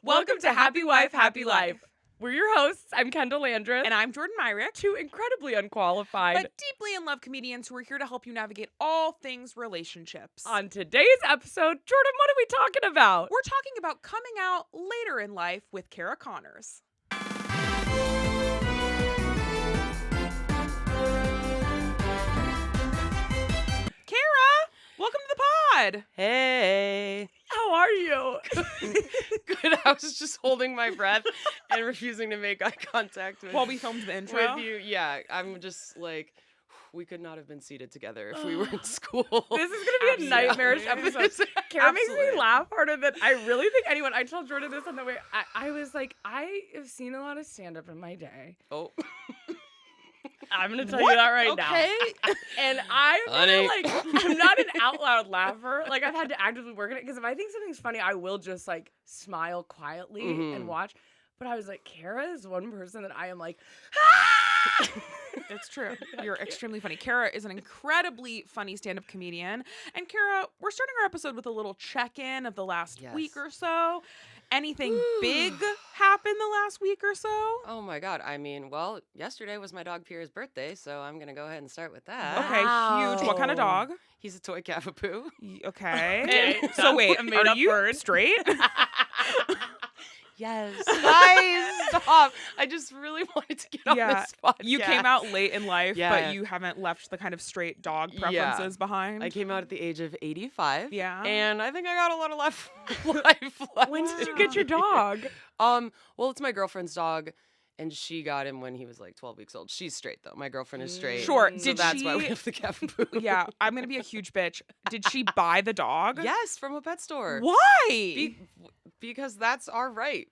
Welcome to Happy Wife, Happy Life. We're your hosts. I'm Kendahl Landreth. And I'm Jordan Myrick. Two incredibly unqualified, but deeply in love comedians who are here to help you navigate all things relationships. On today's episode, Jordan, what are we talking about? We're talking about coming out later in life with Cara Connors. Cara, welcome to the pod. Hey. How are you? Good. I was just holding my breath and refusing to make eye contact with, While we filmed the intro. with you. Yeah, I'm just like, we could not have been seated together if we were in school. This is going to be a nightmarish episode. Cara makes me Absolutely. laugh harder than I really think anyone. I told Jordan this on the way. I was like, I have seen a lot of stand-up in my day. Oh. I'm going to tell you that right now. Okay. And I'm Honey. I'm not an out loud laugher. Like, I've had to actively work at it because if I think something's funny, I will just like smile quietly and watch. But I was like, Cara is one person that I am like, ah! It's true. You're extremely funny. Cara is an incredibly funny stand-up comedian. And Cara, we're starting our episode with a little check-in of the last week or so. Anything big happened the last week or so? Oh my God. I mean, well, yesterday was my dog Pierre's birthday, so I'm going to go ahead and start with that. Okay, huge. What kind of dog? He's a toy cavapoo. Okay. Okay, So wait, a are made-up you word. straight? Yes. Guys, stop. I just really wanted to get on this podcast. You came out late in life, Yeah. but you haven't left the kind of straight dog preferences behind. I came out at the age of 85. Yeah. And I think I got a lot of life left. When did you get your dog? Well, it's my girlfriend's dog, and she got him when he was like 12 weeks old. She's straight though. My girlfriend is straight. Sure. So Did that's why we she- have the cavapoo. Yeah, I'm going to be a huge bitch. Did she buy the dog? Yes, from a pet store. Why? Because that's our right.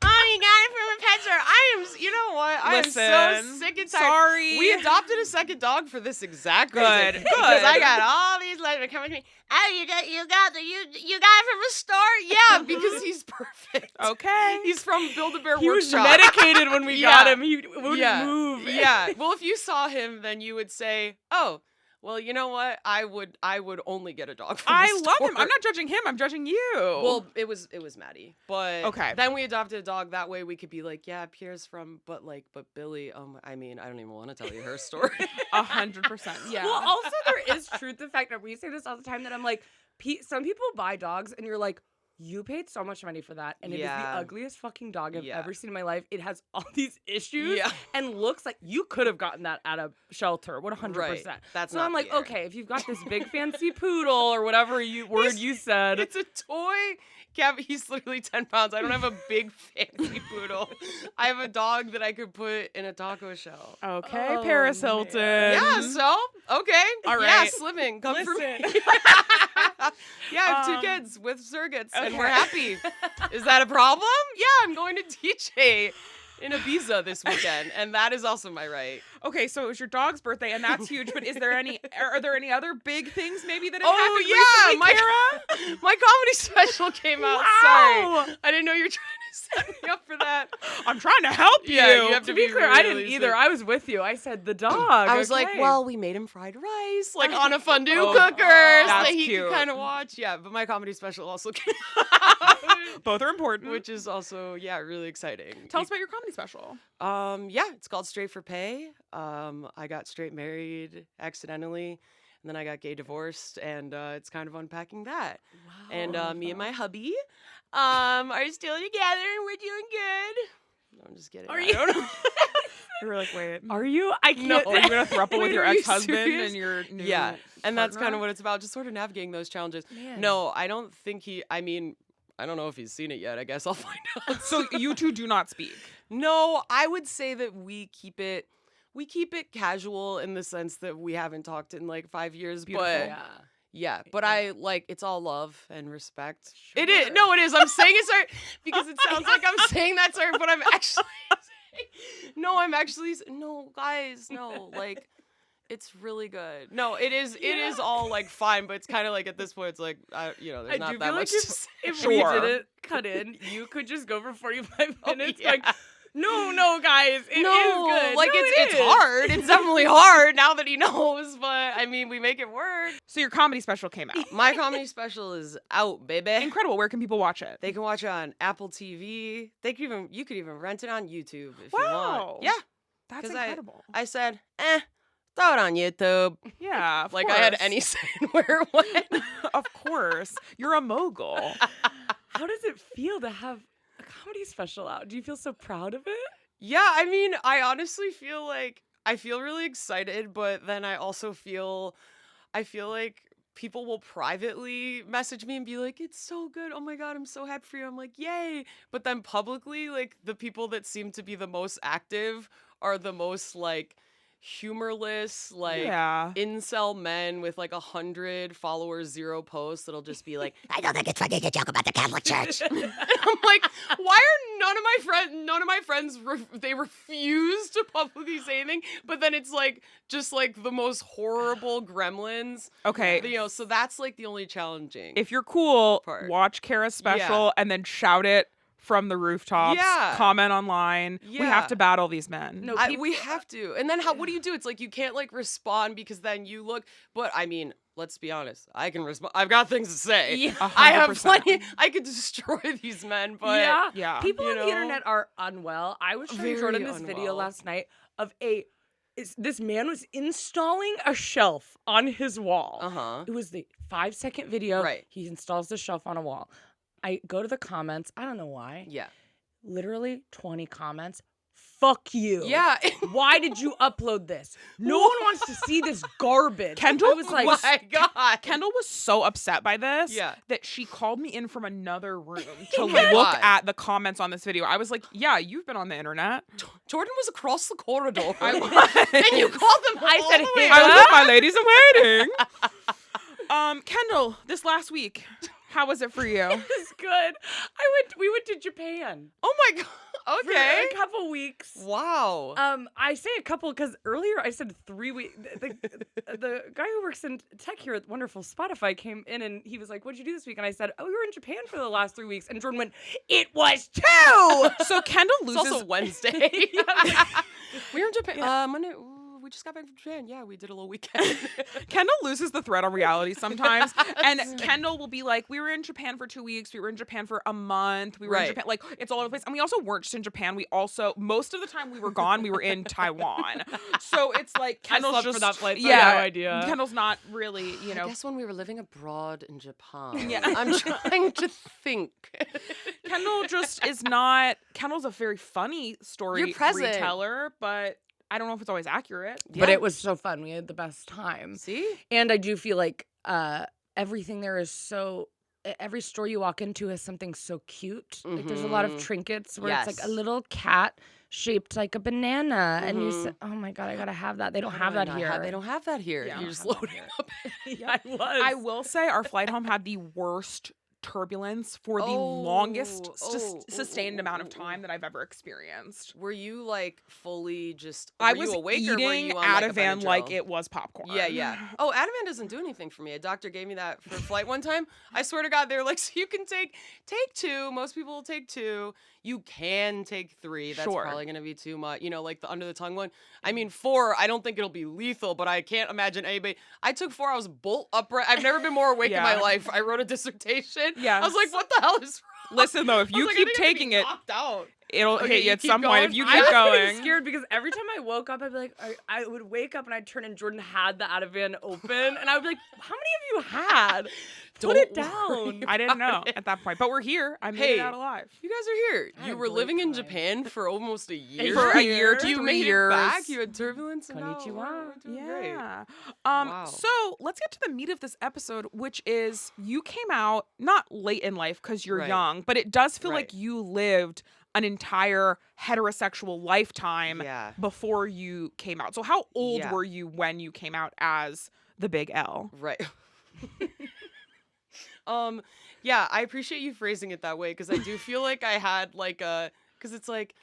Oh, you got it from a pet store. You know what? I am so Listen, sick and tired. sorry. We adopted a second dog for this exact Good, reason. Because good. I got all these letters coming to me. Oh, you got it from a store? Yeah, because he's perfect. Okay. He's from Build-A-Bear He was Workshop. medicated when we got him. He wouldn't move. Yeah. Well, if you saw him, then you would say, "Oh, well, you know what? I would only get a dog from I the love store." him. I'm not judging him. I'm judging you. Well, it was Maddie, but Okay. Then we adopted a dog. That way, we could be like, "Yeah, Pierre's from," but Billy. I mean, I don't even want to tell you her story. 100%. Yeah. Well, also there is truth to the fact that we say this all the time that I'm like, some people buy dogs and you're like, you paid so much money for that, and it is the Yeah. ugliest fucking dog I've Yeah. ever seen in my life. It has all these issues Yeah. and looks like you could have gotten that at a shelter. 100%. Right. That's so not I'm like, Pierre. okay, if you've got this big fancy poodle or whatever word you said, It's a toy. He's literally 10 pounds. I don't have a big fancy poodle. I have a dog that I could put in a taco shell. Okay, Oh, Paris man. Hilton. Yeah, so, okay. All Yeah, right. slimming. Come for me. Listen. Yeah, I have two kids with surrogates, and we're okay. happy. Is that a problem? Yeah, I'm going to DJ in Ibiza this weekend, and that is also my right. Okay, so it was your dog's birthday, and that's huge. But are there any other big things maybe that have Oh, happened yeah, recently, Cara? My comedy special came out. Wow. Sorry. I didn't know you were trying to set me up for that. I'm trying to help you. Yeah, you have to to be be clear, I didn't really either. sick. I was with you. I said the dog. I was like, okay. well, we made him fried rice, like on a fondue Oh, cooker, so that's that he cute. could kind of watch. Yeah, but my comedy special also came out, Both are important. which is also, really exciting. Tell us about your comedy special. Yeah, it's called Straight for Pay. I got straight married accidentally, and then I got gay divorced, and it's kind of unpacking that. Wow. And me and my hubby are still together, and we're doing good. No, I'm just kidding. Are I you? don't know. You were like, wait. Are you? I can't. No. Are you gonna throuple with Wait, your are you ex-husband serious? and your new Yeah, and that's partner? kind of what it's about, just sort of navigating those challenges. Man. No, I don't think I don't know if he's seen it yet. I guess I'll find out. So you two do not speak. No, I would say that we keep it casual in the sense that we haven't talked in like 5 years. Beautiful. But Yeah. yeah, but I it's all love and respect. Sure. It is. No, it is. I'm saying it, sorry, because it sounds like I'm saying that, sorry, but I'm actually no, guys, no, like, it's really good. No, it is all like fine, but it's kind of like at this point, it's like, there's I not do that feel much like to say. if Sure. we didn't cut in, you could just go for 45 minutes yeah. going, No, guys. It is good. Like, No, it's is. hard. It's definitely hard now that he knows, but I mean, we make it work. So your comedy special came out. My comedy special is out, baby. Incredible. Where can people watch it? They can watch it on Apple TV. You could even rent it on YouTube if Wow. you want. Yeah. That's 'Cause incredible. I said, throw it on YouTube. Yeah, of Like course. I had any say in where it went. Of course. You're a mogul. How does it feel to have a comedy special out? Do you feel so proud of it? Yeah, I mean, I honestly feel like I feel really excited, but then I also feel like people will privately message me and be like, it's so good. Oh my God, I'm so happy for you. I'm like, yay. But then publicly, like the people that seem to be the most active are the most like humorless, like incel men with like 100 followers, 0 posts that'll just be like, I don't think it's funny to joke about the Catholic Church. I'm like, why are none of my friends they refuse to publicly say anything, but then it's like just like the most horrible gremlins. Okay. You know, so that's like the only challenging. If you're cool, part. watch Cara's special and then shout it from the rooftops. Yeah. Comment online. Yeah. We have to battle these men. No, we have to. And then what do you do? It's like you can't like respond because then you look. But I mean, let's be honest. I can respond. I've got things to say. Yeah. I have 100%. plenty. I could destroy these men, but Yeah. People you on the know? internet are unwell. I was showing Very Jordan this video unwell. last night of this man was installing a shelf on his wall. It was the 5-second video. Right. He installs the shelf on a wall. I go to the comments. I don't know why. Yeah. Literally 20 comments. Fuck you. Yeah. Why did you upload this? No one wants to see this garbage. Kendall I was like, my God. Kendall was so upset by this Yeah. that she called me in from another room to my look God. at the comments on this video. I was like, yeah, you've been on the internet. Jordan was across the corridor. I was. And you called them. I all said, the "Hey, way I was up. with my ladies in waiting. Kendall, this last week, how was it for you? it was good. We went to Japan Oh my God. for Okay. a couple weeks. Wow. I say a couple because earlier I said 3 weeks. The guy who works in tech here at wonderful Spotify came in and he was like, "What'd you do this week?" And I said, "Oh, we were in Japan for the last 3 weeks." And Jordan went, "It was 2." So Kendall It's loses. also Wednesday. We were in Japan. Monday. Ooh, we just got back from Japan. Yeah, we did a little weekend. Kendall loses the thread on reality sometimes. And Kendall will be like, we were in Japan for 2 weeks. We were in Japan for a month. We were in Right. Japan. Like, it's all over the place. And we also weren't just in Japan. Most of the time we were gone, we were in Taiwan. So it's like Kendall's slept just. for that flight, so I have no idea. Kendall's not really, I guess when we were living abroad in Japan. Yeah. I'm trying to think. Kendall just is not. Kendall's a very funny story You're present. reteller, but I don't know if it's always accurate. But Yeah. it was so fun. We had the best time. See? And I do feel like everything there is so. Every store you walk into has something so cute. Like there's a lot of Mhm. trinkets where it's like a Yes. little cat shaped like a banana, and you say, "Oh my God, I gotta have that." They don't have that here. They don't have that here. Yeah. You're just Don't have that loading here. up. Yeah, I was. I will say our flight home had the worst turbulence for the longest sustained amount of time that I've ever experienced. Were you like fully just? I were was you awake or were eating you on, like, a Ativan like Benadryl? it was popcorn. Yeah. Oh, Ativan doesn't do anything for me. A doctor gave me that for a flight one time. I swear to God, they're like, so you can take 2. Most people will take 2. You can take 3. That's Sure. probably gonna be too much. You know, like the under the tongue one. I mean, 4. I don't think it'll be lethal, but I can't imagine anybody. I took 4. I was bolt upright. I've never been more awake in my Yeah. life. I wrote a dissertation. Yes. I was like, what the hell is wrong? Listen though, if I was you like, I keep think I'm gonna be taking it, knocked out. it'll Okay, hit you you at keep some point going? if you I keep was going. getting scared because every time I woke up, I'd be like, I would wake up and I'd turn and Jordan had the Ativan open, and I would be like, how many of you had? Put it Don't down. I didn't know at that point, but we're here. I made it Hey, out alive. You guys are here. I had You a were great living in time. Japan for almost a year. For a year to you 3 made years. it back. You had turbulence. And now Konnichiwa. we're doing great. Yeah. Wow. So let's get to the meat of this episode, which is you came out not late in life because you're Right. young, but it does feel Right. like you lived an entire heterosexual lifetime Yeah. before you came out. So how old Yeah. were you when you came out as the Big L? Right. Yeah, I appreciate you phrasing it that way because I do feel like I had like because it's like,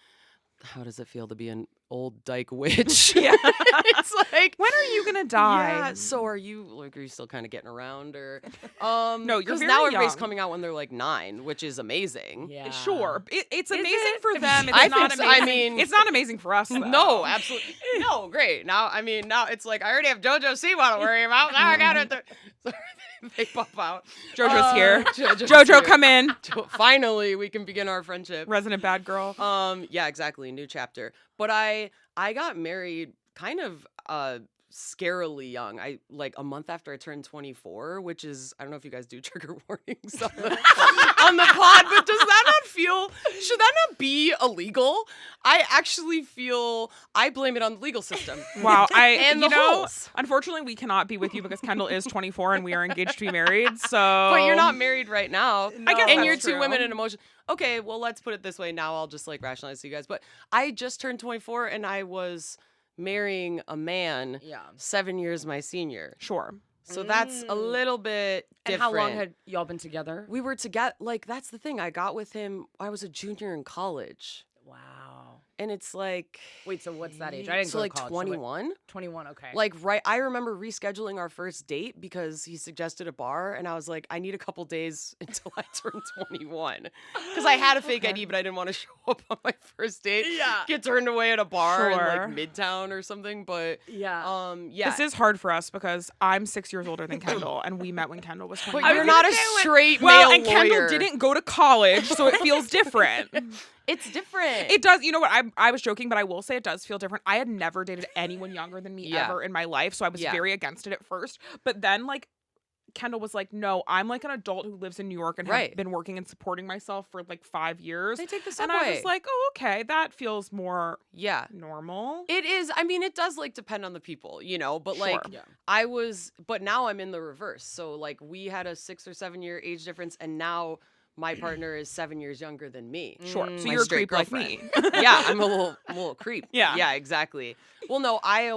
how does it feel to be old dyke witch. Yeah. It's like, when are you gonna die? yeah, so are you still kind of getting around, or No, you're because very now everybody's young. coming out when they're like 9, which is amazing. Yeah. Sure, it's Is amazing it? for them. It's I not think so. amazing. I mean- it's not amazing for us. Though. No, absolutely. No, great. Now it's like I already have JoJo Siwa to worry about. Now I got it. So they pop out. JoJo's here. JoJo's JoJo, here. come in. Finally, we can begin our friendship. Resident bad girl. Yeah, exactly. New chapter. But I got married kind of scarily young. I like a month after I turned 24, which is, I don't know if you guys do trigger warnings on the, on the pod, but should that not be illegal? I actually feel I blame it on the legal system. Wow, and the holes. Unfortunately, we cannot be with you because Kendall is 24 and we are engaged to be married. So, But you're not married right now. I guess and that's you're two true. women in emotion. Okay, well, let's put it this way. Now I'll just like rationalize to you guys. But I just turned 24 and I was marrying a man 7 years my senior. Sure. So that's a little bit And different. how long had y'all been together? we were together? Like, that's the thing. I got with him. I was a junior in college. Wow. And it's like... Wait, so what's that age? I didn't so go like to college. 21? 21, okay. Like, right, I remember rescheduling our first date because he suggested a bar, and I was like, I need a couple days until I turn 21. Because I had a fake ID, but I didn't want to show up on my first date. Yeah. Get turned away at a bar in Sure. like Midtown or something. But yeah. yeah. This is hard for us because I'm 6 years older than Kendall, and we met when Kendall was 20. But you're not a straight well, male and Kendall lawyer. didn't go to college, so it feels different. It's different. It does. You know what? I was joking, but I will say it does feel different. I had never dated anyone younger than me Yeah. ever in my life, so I was Yeah. very against it at first. But then, like, Kendall was like, no, I'm like an adult who lives in New York and Right. have been working and supporting myself for like 5 years. They take the and subway. I was like, oh, okay, that feels more yeah. normal. It is. I mean, it does like depend on the people, you know, but like Sure. Yeah. but now I'm in the reverse. So like we had a 6 or 7 year age difference, and now my partner is 7 years younger than me. Sure. So My you're a straight creep like me. Yeah, I'm a little creep. Yeah. Yeah, exactly. Well, no, I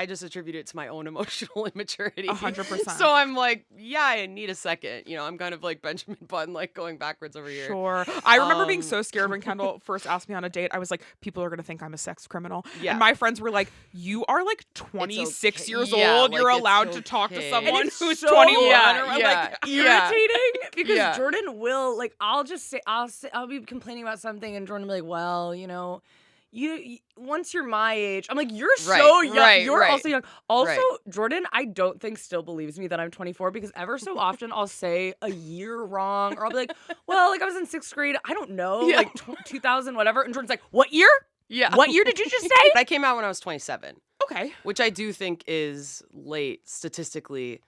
just attribute it to my own emotional immaturity. 100%. So I'm like, yeah, I need a second. You know, I'm kind of like Benjamin Button, like going backwards over here. Sure. I remember being so scared when Kendall first asked me on a date. I was like, people are going to think I'm a sex criminal. Yeah. And my friends were like, you are like 26 okay. years Yeah, old. like, You're it's allowed to talk to okay. someone And it's who's so 21. Yeah, Or I'm yeah. like, irritating because Yeah. Jordan will like I'll be complaining about something and Jordan will be like, well, you know, you once you're my age, I'm like, you're so Right, young. right, You're right. also young. Also, Right. Jordan, I don't think still believes me that I'm 24 because ever so often I'll say a year wrong or I'll be like, well, like I was in 6th grade. I don't know, Yeah. like 2000 whatever. And Jordan's like, what year? Yeah. What year did you just say? That came out when I was 27, okay. which I do think is late statistically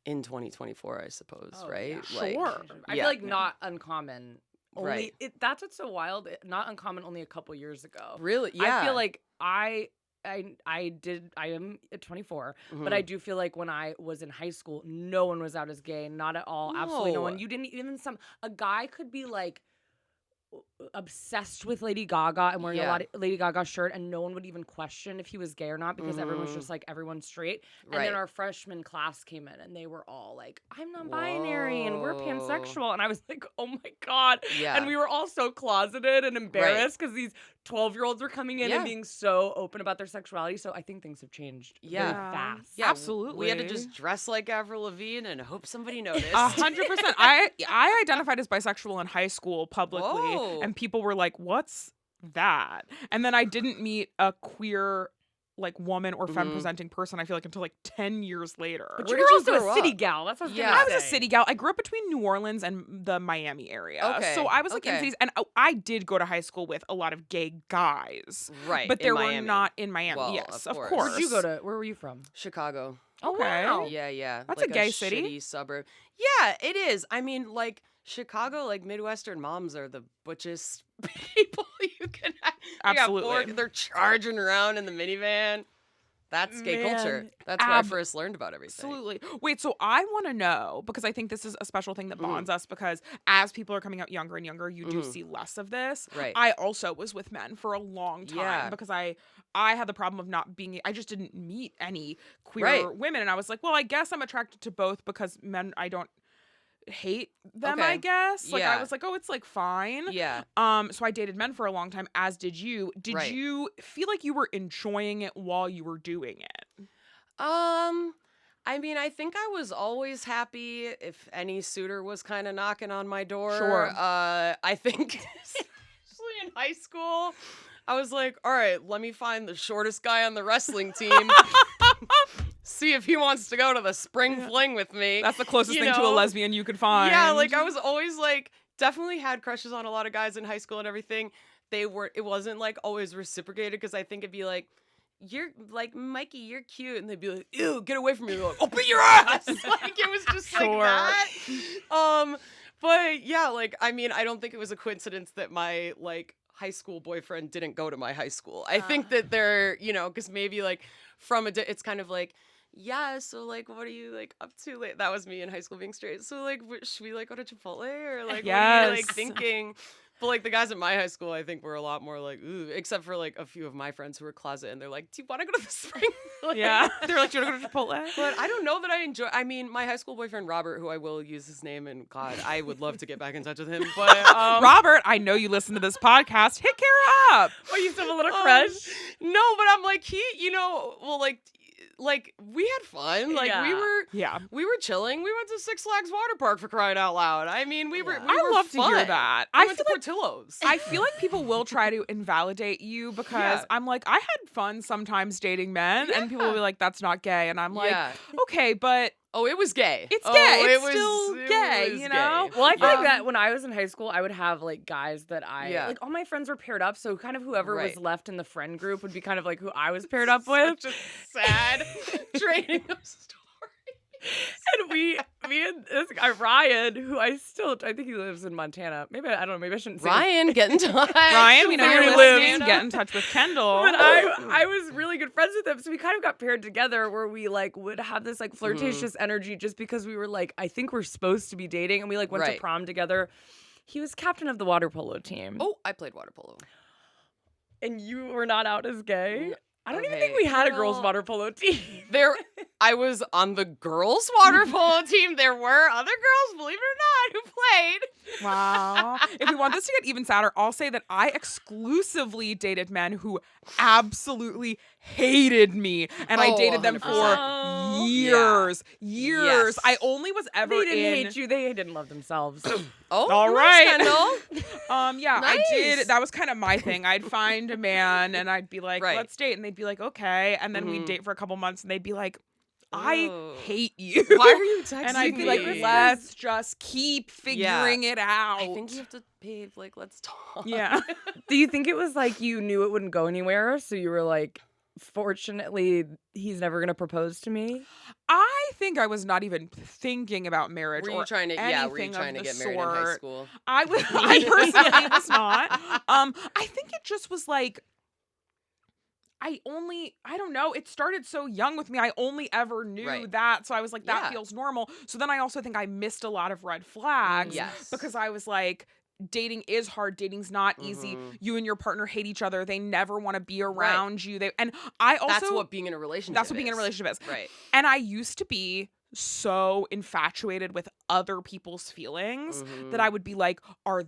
in 2024, I suppose, Oh, right? yeah. Like, Sure. I yeah. feel like not uncommon. Only Right. that's what's so wild. Not uncommon only a couple years ago. Really? Yeah. I feel like I am at 24, but I do feel like when I was in high school, no one was out as gay, not at all, absolutely no No. one. You didn't even a guy could be like obsessed with Lady Gaga and wearing a Yeah. lot of Lady Gaga shirt, and no one would even question if he was gay or not because everyone was just like everyone's straight. And Right. then our freshman class came in and they were all like, I'm non-binary and we're Whoa. pansexual, and I was like, oh my god. Yeah. And we were all so closeted and embarrassed because these 12-year-olds were coming in Yeah. and being so open about their sexuality. So I think things have changed Yeah. very fast. Yeah, Absolutely. We had to just dress like Avril Lavigne and hope somebody noticed. 100%. I identified as bisexual in high school publicly, Whoa. and people were like, "What's that?" And then I didn't meet a queer like woman or femme presenting person. I feel like until like 10 years later. But Where you did were you also grow a city up? gal. That's what I was Yeah. gonna I was a say. city gal. I grew up between New Orleans and the Miami area. Okay, So I was like in okay. cities, and I did go to high school with a lot of gay guys. Right. But in there were Miami. not in Miami. Well, yes, of of course. course. Where'd you go to? Where were you from? Chicago. Oh, Okay. wow. Yeah. That's like a gay city. shitty suburb. Yeah, it is. I mean, like Chicago, like Midwestern moms are the butchest people you can have. They got Absolutely. they're charging around in the minivan. That's gay culture. Man. That's where I first learned about everything. Absolutely. Wait, so I want to know, because I think this is a special thing that bonds us, because as people are coming out younger and younger, you do see less of this. Right. I also was with men for a long time Yeah. because I had the problem of not being, I just didn't meet any queer Right. women. And I was like, well, I guess I'm attracted to both because men, I don't hate them, Okay. I guess. Like, I Yeah. was like, oh, it's like fine. Yeah. So I dated men for a long time, as did you. Did Right. you feel like you were enjoying it while you were doing it? I mean, I think I was always happy if any suitor was kind of knocking on my door. Sure. I think, especially in high school, I was like, all right, let me find the shortest guy on the wrestling team. See if he wants to go to the spring fling with me. That's the closest You thing to a know? lesbian you could find. Yeah, like I was always like, definitely had crushes on a lot of guys in high school and everything. It wasn't like always reciprocated because I think it'd be like, you're like, Mikey, you're cute. And they'd be like, ew, get away from me. They're like, I'll beat your ass. Like, it was just like that. But yeah, like, I mean, I don't think it was a coincidence that my like high school boyfriend didn't go to my high school. I think that they're, you know, because maybe like it's kind of like, yeah, so like, what are you like up to late? That was me in high school being straight. So like, should we like go to Chipotle or like, what are you like thinking? But like the guys at my high school, I think were a lot more like, ooh, except for like a few of my friends who were closet and they're like, do you want to go to the spring? Like, Yeah. They're like, do you want to go to Chipotle? But I don't know that I enjoy. I mean, my high school boyfriend Robert, who I will use his name, and God, I would love to get back in touch with him. But Robert, I know you listen to this podcast. Hit Cara up. Oh, you still have a little crush? No, but I'm like you know, well, like we had fun. Like we were chilling. We went to Six Flags Water Park for crying out loud. I mean, we were. I love to hear that. I went to Portillo's. I feel like people will try to invalidate you because I'm like, I had fun sometimes dating men, and people will be like, that's not gay, and I'm like, okay, but. Oh, it was gay. It's gay. It's still gay, you know? Well, I feel like that when I was in high school, I would have like guys that like all my friends were paired up. So kind of whoever was left in the friend group would be kind of like who I was paired up with. Such a sad training of story. And me and this guy Ryan, who I think he lives in Montana. Maybe I don't know. Maybe I shouldn't say Ryan, get in touch. Ryan, we know Where you're he listening. lives. Get in touch with Kendahl. But I was really good friends with him, so we kind of got paired together where we like would have this like flirtatious energy just because we were like, I think we're supposed to be dating, and we like went to prom together. He was captain of the water polo team. Oh, I played water polo. And you were not out as gay? I don't even think we had a girls' water polo team. I was on the girls' water polo team. There were other girls, believe it or not, who played. Wow. If we want this to get even sadder, I'll say that I exclusively dated men who absolutely hated me. And I dated them for years. Yes. I only was ever They didn't hate you. They didn't love themselves. Oh, all right. Kendall. Yeah, Nice. I did. That was kind of my thing. I'd find a man and I'd be like, let's date. And they'd be like, okay. And then we'd date for a couple months and they'd be like, I hate you. Why are you texting me? And I'd be like, let's just keep figuring it out. I think you have to pay, like, let's talk. Yeah. Do you think it was like you knew it wouldn't go anywhere, so you were like, fortunately, he's never going to propose to me? I think I was not even thinking about marriage. Were you trying to get married in high school? I personally was not. I think it just was like, I don't know. It started so young with me. I only ever knew that. So I was like, that feels normal. So then I also think I missed a lot of red flags. Because I was like, dating is hard. Dating's not easy. You and your partner hate each other. They never want to be around you. That's what being in a relationship is. Right. And I used to be so infatuated with other people's feelings that I would be like, are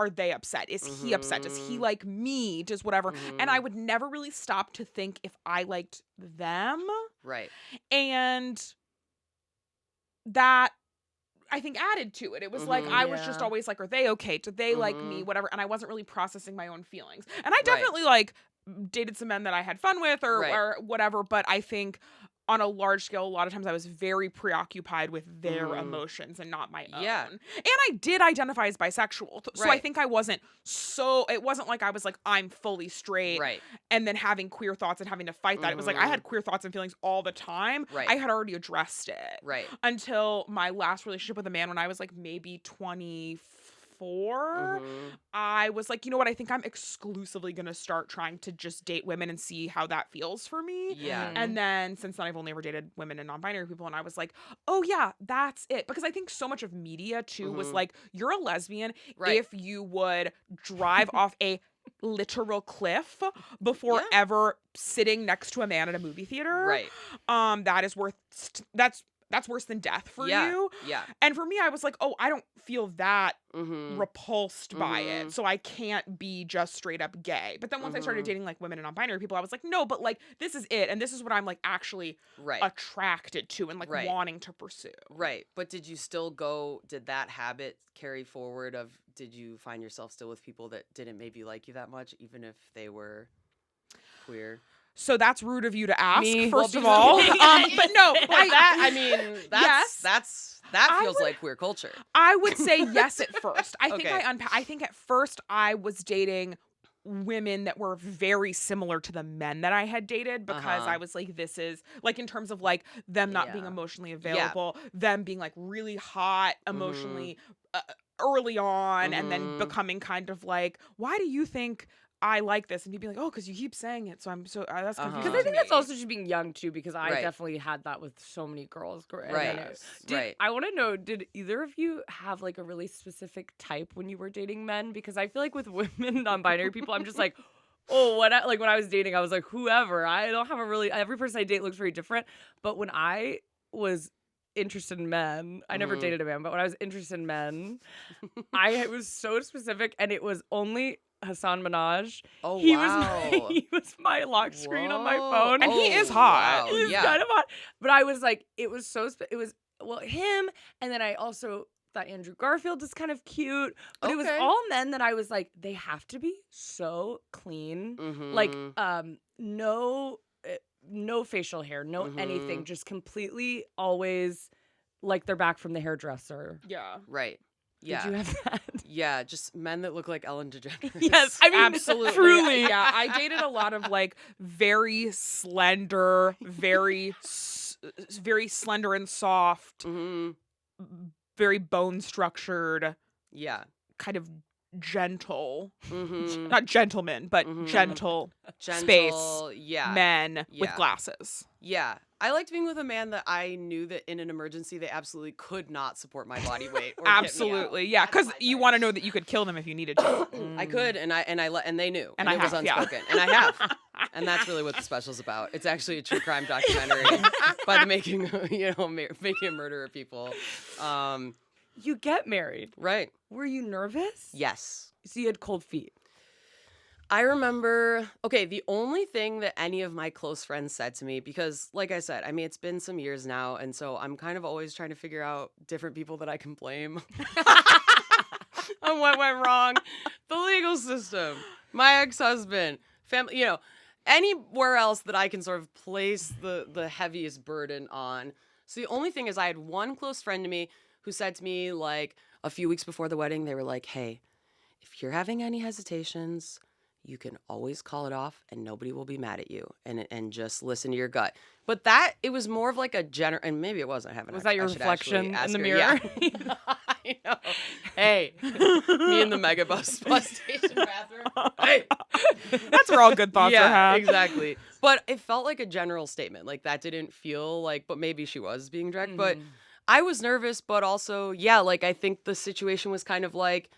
they upset? Is he upset? Does he like me? Does whatever? And I would never really stop to think if I liked them. Right. And that, I think, added to it. It was like, I was just always like, are they okay? Do they like me? Whatever. And I wasn't really processing my own feelings. And I definitely like dated some men that I had fun with or whatever. But I think on a large scale, a lot of times I was very preoccupied with their emotions and not my own. Yeah. And I did identify as bisexual. So I think it wasn't like I was like, I'm fully straight. Right. And then having queer thoughts and having to fight that. It was like I had queer thoughts and feelings all the time. Right. I had already addressed it. Right. Until my last relationship with a man when I was like maybe 24. I was like, you know what? I think I'm exclusively going to start trying to just date women and see how that feels for me. Yeah. And then since then, I've only ever dated women and non-binary people. And I was like, oh yeah, that's it. Because I think so much of media too was like, you're a lesbian if you would drive off a literal cliff before ever sitting next to a man at a movie theater. Right. That is worth, that's that's worse than death for Yeah. you. Yeah. And for me, I was like, oh, I don't feel that Mm-hmm. repulsed by it. So I can't be just straight up gay. But then once I started dating like women and non-binary people, I was like, no, but like this is it. And this is what I'm like actually Right. attracted to and like Right. wanting to pursue. Right. But did you still did that habit carry forward did you find yourself still with people that didn't maybe like you that much, even if they were queer? So that's rude of you to ask, Me? first Well, of all. because- But no, That feels like queer culture. I would say yes at first. I think Okay. I think at first I was dating women that were very similar to the men that I had dated because I was like, this is like in terms of like them not being Yeah. emotionally available, them being like really hot emotionally early on, and then becoming kind of like, why do you think I like this? And you'd be like, oh, because you keep saying it, so I'm so that's confusing. Because I think to that's me. also just being young too. Because I Right. definitely had that with so many girls. And Right. then Right. I want to know, did either of you have like a really specific type when you were dating men? Because I feel like with women, non-binary people, I'm just like, oh, when I was dating, I was like, whoever. I don't have every person I date looks very different. But when I was interested in men, I never dated a man, but when I was interested in men, I was so specific, and it was only Hassan Minaj. Oh, he wow. he was my lock screen on my Whoa. phone, And he is hot. Wow. He's Yeah. kind of hot. But I was like, it was him, and then I also thought Andrew Garfield is kind of cute. But it was Okay. all men that I was like, they have to be so clean, Mhm. like no facial hair, no anything, just completely always like they're back from the hairdresser. Yeah. Right. Yeah. Did you have that? Yeah, just men that look like Ellen DeGeneres. Yes, I mean, Absolutely. truly. Yeah, I dated a lot of like very slender, very slender and soft, Mm-hmm. very bone structured, Yeah. kind of gentle, Mm-hmm. not gentlemen, but gentle space Yeah. men with Yeah. glasses. Yeah. I liked being with a man that I knew that in an emergency they absolutely could not support my body weight. Or get me out. Absolutely. Yeah, That's because my you type. want to know that you could kill them if you needed to. I could, and they knew, And and I it was have, yeah. unspoken, and I have, and that's really what the special's about. It's actually a true crime documentary by the making a murder of people. You get married. Right? Were you nervous? Yes. So you had cold feet. I remember, okay, the only thing that any of my close friends said to me, because like I said, I mean, it's been some years now, and so I'm kind of always trying to figure out different people that I can blame on what went wrong. The legal system, my ex-husband, family, anywhere else that I can sort of place the heaviest burden on. So the only thing is I had one close friend to me who said to me, like, a few weeks before the wedding, they were like, hey, if you're having any hesitations, you can always call it off and nobody will be mad at you, and just listen to your gut. But it was more of like a general, and maybe it wasn't having. Was that your I should actually reflection ask in the her. mirror? Yeah. I know. Hey, me in the megabus station bathroom. Hey, That's where all good thoughts are had. exactly. But it felt like a general statement. Like that didn't feel like, but maybe she was being direct. But I was nervous, but also, yeah, like I think the situation was kind of like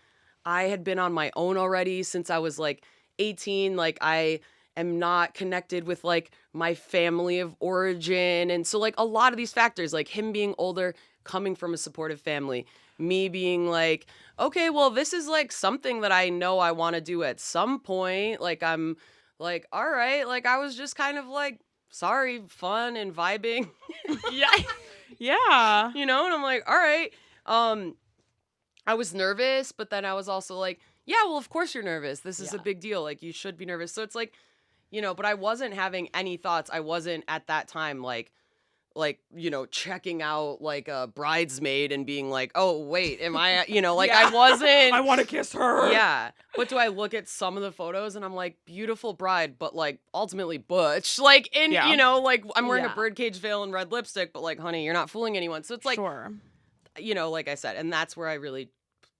I had been on my own already since I was like 18. Like I am not connected with like my family of origin. And so like a lot of these factors, like him being older, coming from a supportive family, me being like, okay, well, this is like something that I know I want to do at some point. Like I'm like, all right, like I was just kind of like, sorry, fun and vibing. Yeah. Yeah. And I'm like, all right. I was nervous, but then I was also like, yeah, well, of course you're nervous. This is a big deal. Like, you should be nervous. So it's like, but I wasn't having any thoughts. I wasn't at that time, like, checking out like a bridesmaid and being like, oh, wait, am I, I wasn't. I want to kiss her. Yeah. But do I look at some of the photos and I'm like, beautiful bride, but like ultimately butch. Like, like I'm wearing a birdcage veil and red lipstick, but like, honey, you're not fooling anyone. So it's like, Sure. like I said, and that's where I really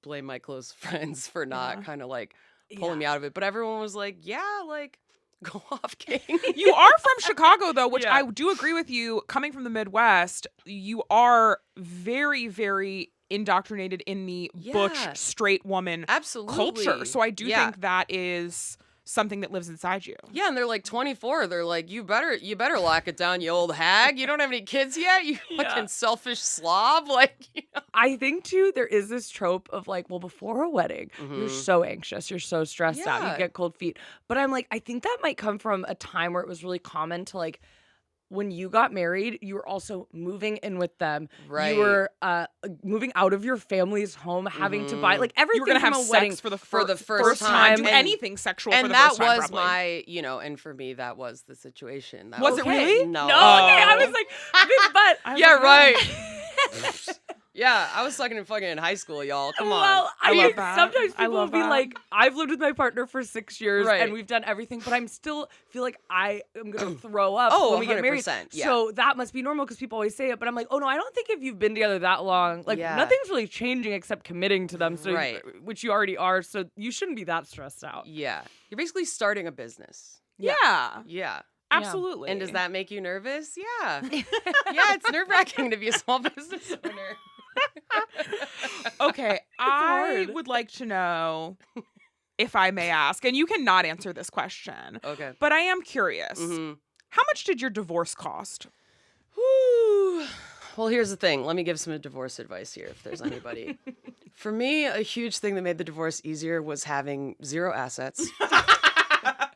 blame my close friends for not kind of like pulling me out of it. But everyone was like, yeah, like, go off, King. You are from Chicago, though, which Yeah. I do agree with you. Coming from the Midwest, you are very, very indoctrinated in the butch, straight woman Absolutely. culture. So I do think that is something that lives inside you. Yeah, and they're like 24. They're like, you better lock it down, you old hag. You don't have any kids yet, you fucking selfish slob. Like, I think too, there is this trope of like, well, before a wedding, you're so anxious, you're so stressed out, you get cold feet. But I'm like, I think that might come from a time where it was really common to like, when you got married, you were also moving in with them. Right. You were moving out of your family's home, having to buy like everything. You were gonna have from a sex wedding for the first time. Do And- anything sexual for and the that first time, was probably. my, and for me, that was the situation. That Was it really? No. No, okay, I was like, but Yeah, right. Yeah, I was sucking and fucking in high school, y'all. Come on. Well, I love that. sometimes I people will love be that. like, I've lived with my partner for 6 years Right. and we've done everything, but I'm still feel like I am going to throw up Oh, when we get married. 100%, yeah. So that must be normal because people always say it, but I'm like, oh no, I don't think if you've been together that long, like nothing's really changing except committing to them, so Right. which you already are, so you shouldn't be that stressed out. Yeah. You're basically starting a business. Yeah. Yeah. Absolutely. And does that make you nervous? Yeah. Yeah, it's nerve-wracking to be a small business owner. Okay, I hard. would like to know, if I may ask, and you cannot answer this question, Okay. but I am curious. Mhm. How much did your divorce cost? Whew. Well, here's the thing. Let me give some divorce advice here if there's anybody. For me, a huge thing that made the divorce easier was having 0 assets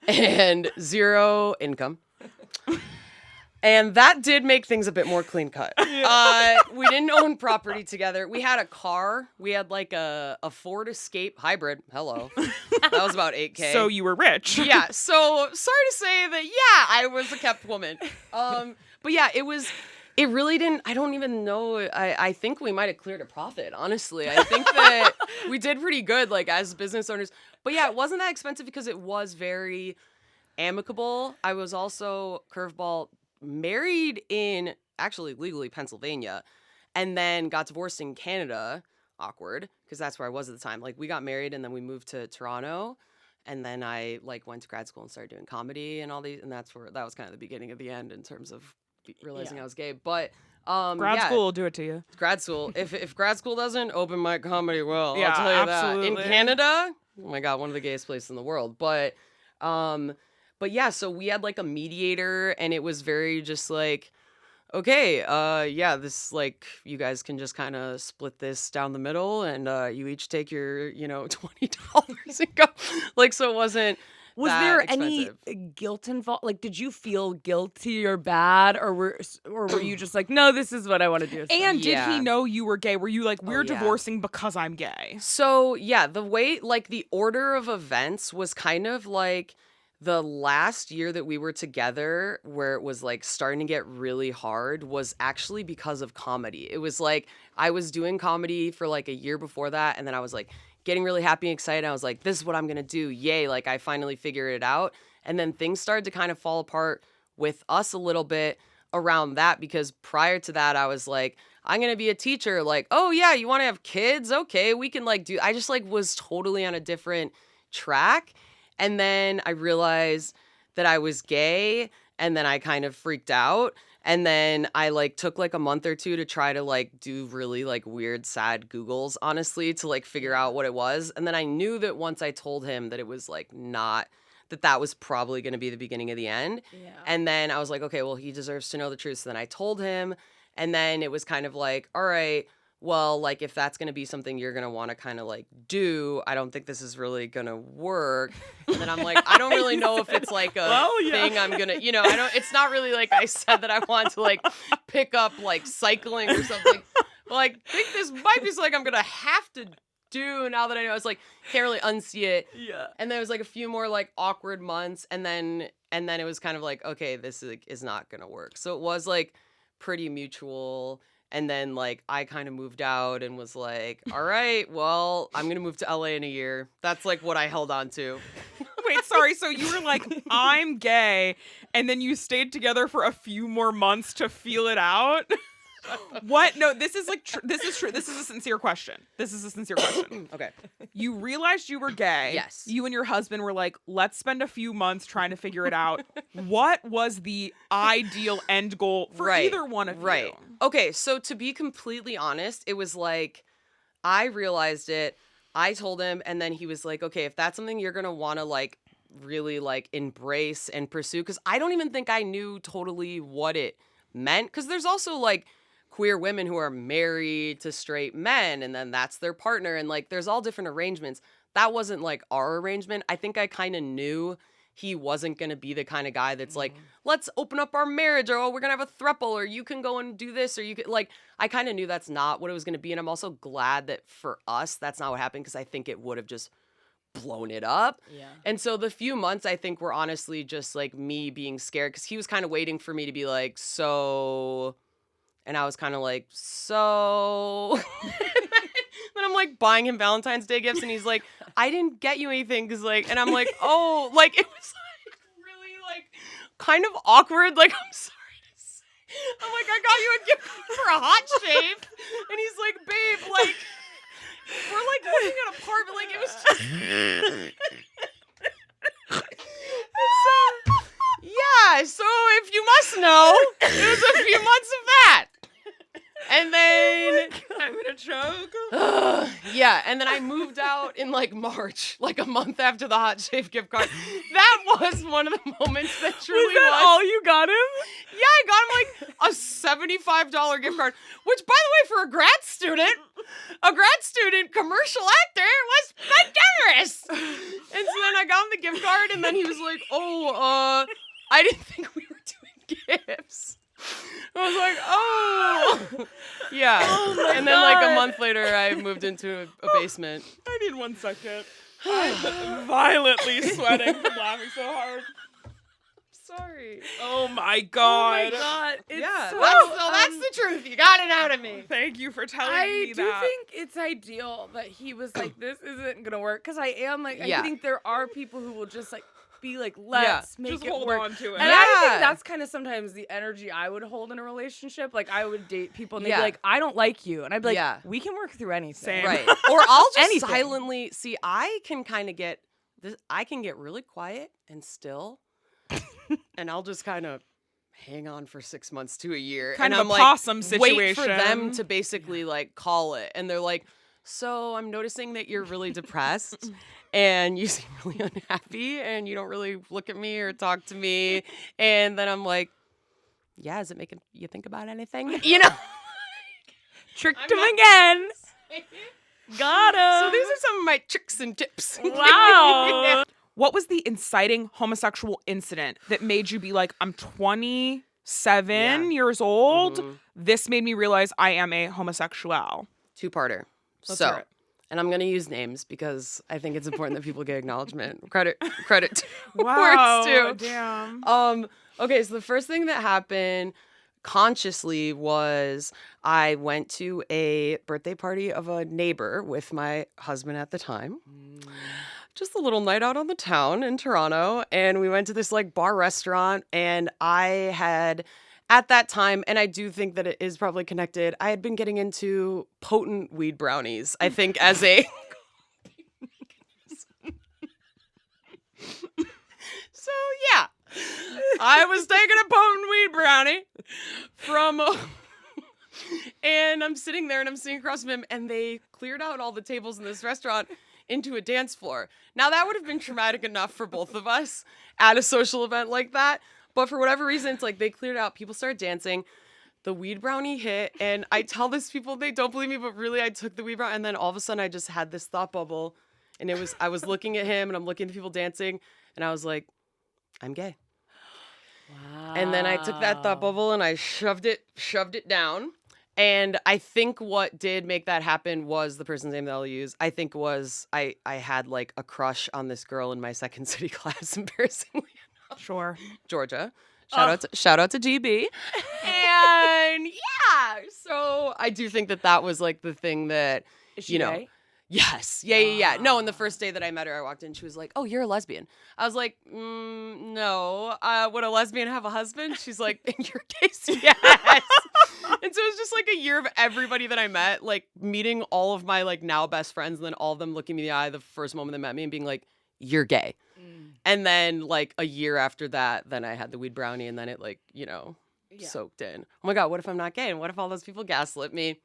and 0 income. And that did make things a bit more clean cut. We didn't own property together. We had a car. We had like a Ford Escape hybrid. Hello. That was about $8K. So you were rich. Yeah. So sorry to say that, yeah, I was a kept woman. But yeah, it really didn't, I don't even know. I think we might have cleared a profit, honestly. I think that we did pretty good, like, as business owners. But yeah, it wasn't that expensive because it was very amicable. I was also, curveball, married in, actually legally, Pennsylvania, and then got divorced in Canada. Awkward, because that's where I was at the time. Like, we got married and then we moved to Toronto. And then I like went to grad school and started doing comedy and all these, and that was kind of the beginning of the end in terms of realizing I was gay. But Grad school will do it to you. grad school. If grad school doesn't, open mic comedy will. Yeah, I'll tell you absolutely. that. In Canada, oh my god, one of the gayest places in the world. But yeah, so we had like a mediator, and it was very just like, okay, yeah, this, like, you guys can just kind of split this down the middle, and you each take your, $20 and go. Like, so it wasn't. Was that there expensive. any guilt involved? Like, did you feel guilty or bad, or were you just like, no, this is what I want to do? And did Yeah. he know you were gay? Were you like, we're yeah. divorcing because I'm gay? So yeah, the way, like, the order of events was kind of like the last year that we were together, where it was like starting to get really hard, was actually because of comedy. It was like I was doing comedy for like a year before that, and then I was like getting really happy and excited. I was like, this is what I'm gonna do. Yay, like I finally figured it out. And then things started to kind of fall apart with us a little bit around that, because prior to that I was like, I'm gonna be a teacher. Like, oh yeah, you want to have kids? Okay, we can like do. I just like was totally on a different track. And then I realized that I was gay, and then I kind of freaked out. And then I like took like a month or two to try to like do really like weird, sad Googles, honestly, to like figure out what it was. And then I knew that once I told him that it was like not, that was probably going to be the beginning of the end. Yeah. And then I was like, okay, well, he deserves to know the truth. So then I told him, and then it was kind of like, all right, well, like, if that's going to be something you're going to want to kind of like do, I don't think this is really going to work. And then I'm like, I don't really know if it's like a thing I'm going to, it's not really like I said that I want to like pick up like cycling or something. But like, I think this might be something I'm going to have to do now that I know. It's like, can't really unsee it. Yeah. And there was like a few more like awkward months. And then it was kind of like, okay, this is not going to work. So it was like pretty mutual. And then, like, I kind of moved out and was like, all right, well, I'm going to move to LA in a year. That's, like, what I held on to. Wait, sorry. So you were like, I'm gay, and then you stayed together for a few more months to feel it out? What? No, this is like, this is true. This is a sincere question. Okay. You realized you were gay. Yes. You and your husband were like, let's spend a few months trying to figure it out. What was the ideal end goal for either one of you? Okay, so to be completely honest, it was like, I realized it, I told him, and then he was like, okay, if that's something you're going to want to like really like embrace and pursue, because I don't even think I knew totally what it meant, because there's also like queer women who are married to straight men and then that's their partner, and like there's all different arrangements. That wasn't like our arrangement. I think I kind of knew he wasn't going to be the kind of guy that's like, let's open up our marriage, or, oh, we're going to have a throuple, or you can go and do this, or you could, like, I kind of knew that's not what it was going to be. And I'm also glad that for us, that's not what happened, because I think it would have just blown it up. Yeah. And so the few months, I think, were honestly just like me being scared, because he was kind of waiting for me to be like, so, and I was kind of like, so. Then I'm like buying him Valentine's Day gifts, and he's like, I didn't get you anything, because like, and I'm like, oh, like, it was like really like kind of awkward. Like, I'm sorry to say, I'm like, I got you a gift for a hot shave, and he's like, babe, like, we're like looking at an apartment, like, it was just. So, yeah, so if you must know, it was a few months of that. And then I'm gonna choke. Yeah, and then I moved out in like March, like a month after the hot shave gift card. That was one of the moments that truly Was that all you got him? Yeah, I got him like a $75 gift card, which, by the way, for a grad student commercial actor, was generous. And so then I got him the gift card, and then he was like, oh, I didn't think we were doing gifts. I was like, oh, yeah. Oh and then like a month later, I moved into a basement. I need 1 second. I'm violently sweating from laughing so hard. Sorry. Oh my god. Oh my god. It's Yeah, so, that's the truth. You got it out of me. Thank you for telling I me do that. think it's ideal that he was like, this isn't gonna work, because I am like, Yeah. I think there are people who will just like be like, let's make Just it hold work. on to it. And I Yeah. think that's kind of sometimes the energy I would hold in a relationship. Like, I would date people and they'd Yeah. be like, I don't like you. And I'd be like, Yeah. we can work through anything. Same. Right. Or I'll just Anything. silently see. I can kind of get this. I can get really quiet and still, and I'll just kind of hang on for 6 months to a year. Kind and of I'm a like, possum wait for them situation. to basically like call it, and they're like, so I'm noticing that you're really depressed. And you seem really unhappy, and you don't really look at me or talk to me. And then I'm like, yeah, is it making you think about anything? You know? Tricked him again. Got him. So these are some of my tricks and tips. Wow. What was the inciting homosexual incident that made you be like, I'm 27 years old. Mhm. This made me realize I am a homosexual. Two-parter. Let's So, hear it. and I'm going to use names because I think it's important that people get acknowledgement. Credit to Wow. words too. Damn. Okay, so the first thing that happened consciously was I went to a birthday party of a neighbor with my husband at the time. Just a little night out on the town in Toronto, and we went to this like bar restaurant, and I had at that time, and I do think that it is probably connected, I had been getting into potent weed brownies, I think, as a so yeah, I was taking a potent weed brownie from and I'm sitting there and I'm sitting across from him, and they cleared out all the tables in this restaurant into a dance floor. Now that would have been traumatic enough for both of us at a social event like that, but for whatever reason, it's like they cleared out, people started dancing, the weed brownie hit, and I tell this people, they don't believe me, but really I took the weed brownie, and then all of a sudden I just had this thought bubble, and I was looking at him and I'm looking at the people dancing, and I was like, I'm gay. Wow. And then I took that thought bubble and I shoved it down. And I think what did make that happen was the person's name that I'll use. I think was I had like a crush on this girl in my second city class, embarrassingly enough. Sure. Georgia. Shout out to GB. And yeah, so I do think that was like the thing that, Is she you know, gay? yes. Yeah. No, and the first day that I met her, I walked in, she was like, oh, you're a lesbian. I was like, no. Would a lesbian have a husband? She's like, in your case, yes. And so it was just like a year of everybody that I met, like meeting all of my like now best friends, and then all of them looking me in the eye the first moment they met me and being like, you're gay. And then like a year after that, then I had the weed brownie, and then it like, you know, soaked in. Oh my God, what if I'm not gay? And what if all those people gaslit me?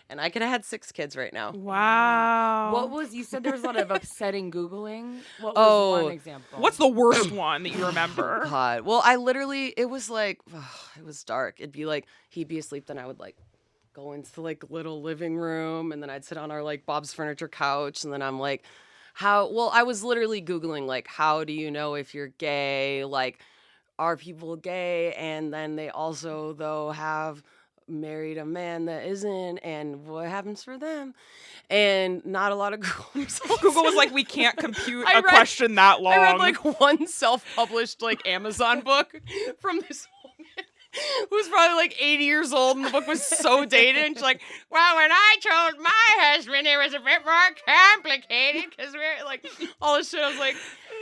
and I could have had 6 kids right now. Wow. You said there was a lot of upsetting Googling. What was one example? What's the worst one that you remember? Oh, God. Well, it was like, it was dark. It'd be like, he'd be asleep, then I would like go into like little living room, and then I'd sit on our like Bob's Furniture couch, and then I'm like, I was literally Googling like, how do you know if you're gay? Like, are people gay? And then they also, though, have married a man that isn't, and what happens for them? And not a lot of Google results. Google was like, we can't compute a question that long. I read like one self-published like Amazon book from this woman who was probably like 80 years old, and the book was so dated. And she's like, well, when I told my husband, it was a bit more complicated because we're like, all this shit. I was like,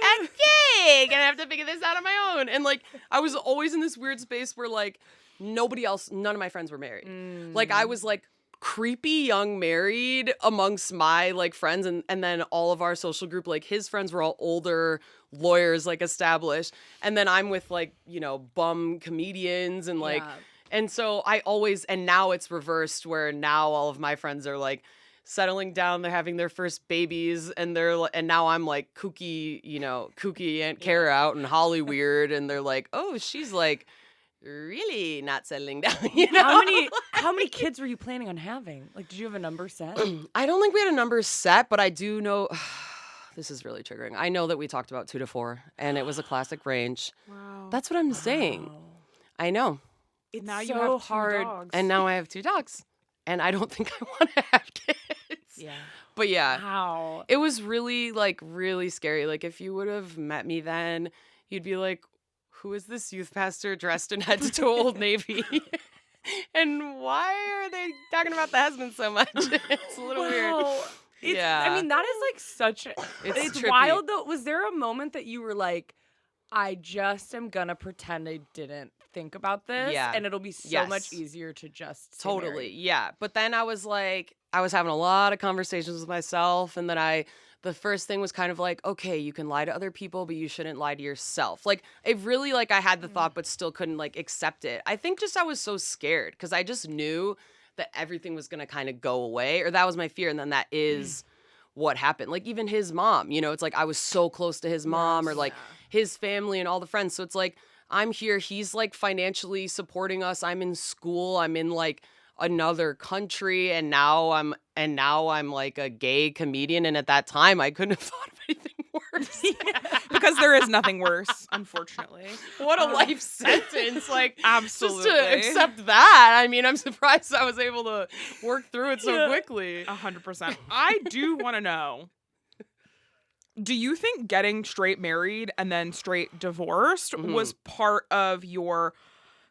I'm gay, gonna have to figure this out on my own. And like, I was always in this weird space where like none of my friends were married. Like, I was like creepy young married amongst my like friends, and then all of our social group, like his friends were all older lawyers, like established, and then I'm with like, you know, bum comedians and like and so and now it's reversed where now all of my friends are like settling down, they're having their first babies, and now I'm like kooky Aunt Cara out in Hollyweird, and they're like, oh, she's like really not settling down, you know? How many kids were you planning on having? Like, did you have a number set? I don't think we had a number set, but I do know this is really triggering. I know that we talked about 2 to 4, and it was a classic range. Wow. That's what I'm saying. I know. It's now so you have 2 hard. dogs. And now I have 2 dogs, and I don't think I want to have kids. Yeah. But yeah, Wow. it was really scary. Like, if you would have met me then, you'd be like, who is this youth pastor dressed in head to toe Old Navy? And why are they talking about the husband so much? It's a little weird. Yeah. I mean, that is like such a... It's trippy. wild, though. Was there a moment that you were like, I just am going to pretend I didn't think about this? Yeah. And it'll be so much easier to just... Totally, yeah. But then I was like, I was having a lot of conversations with myself, and then the first thing was kind of like, okay, you can lie to other people, but you shouldn't lie to yourself. Like, it really, like, I had the thought, but still couldn't, like, accept it. I think just I was so scared, because I just knew that everything was going to kind of go away, or that was my fear, and then that is what happened. Like, even his mom, you know, it's like I was so close to his mom, or, like, his family and all the friends. So it's like, I'm here, he's, like, financially supporting us, I'm in school, I'm in, like, another country, and now I'm like a gay comedian, and at that time I couldn't have thought of anything worse. Because there is nothing worse, unfortunately. What a life sentence. Like, absolutely. Just to accept that, I mean, I'm surprised I was able to work through it so quickly. 100%. I do want to know, do you think getting straight married and then straight divorced was part of your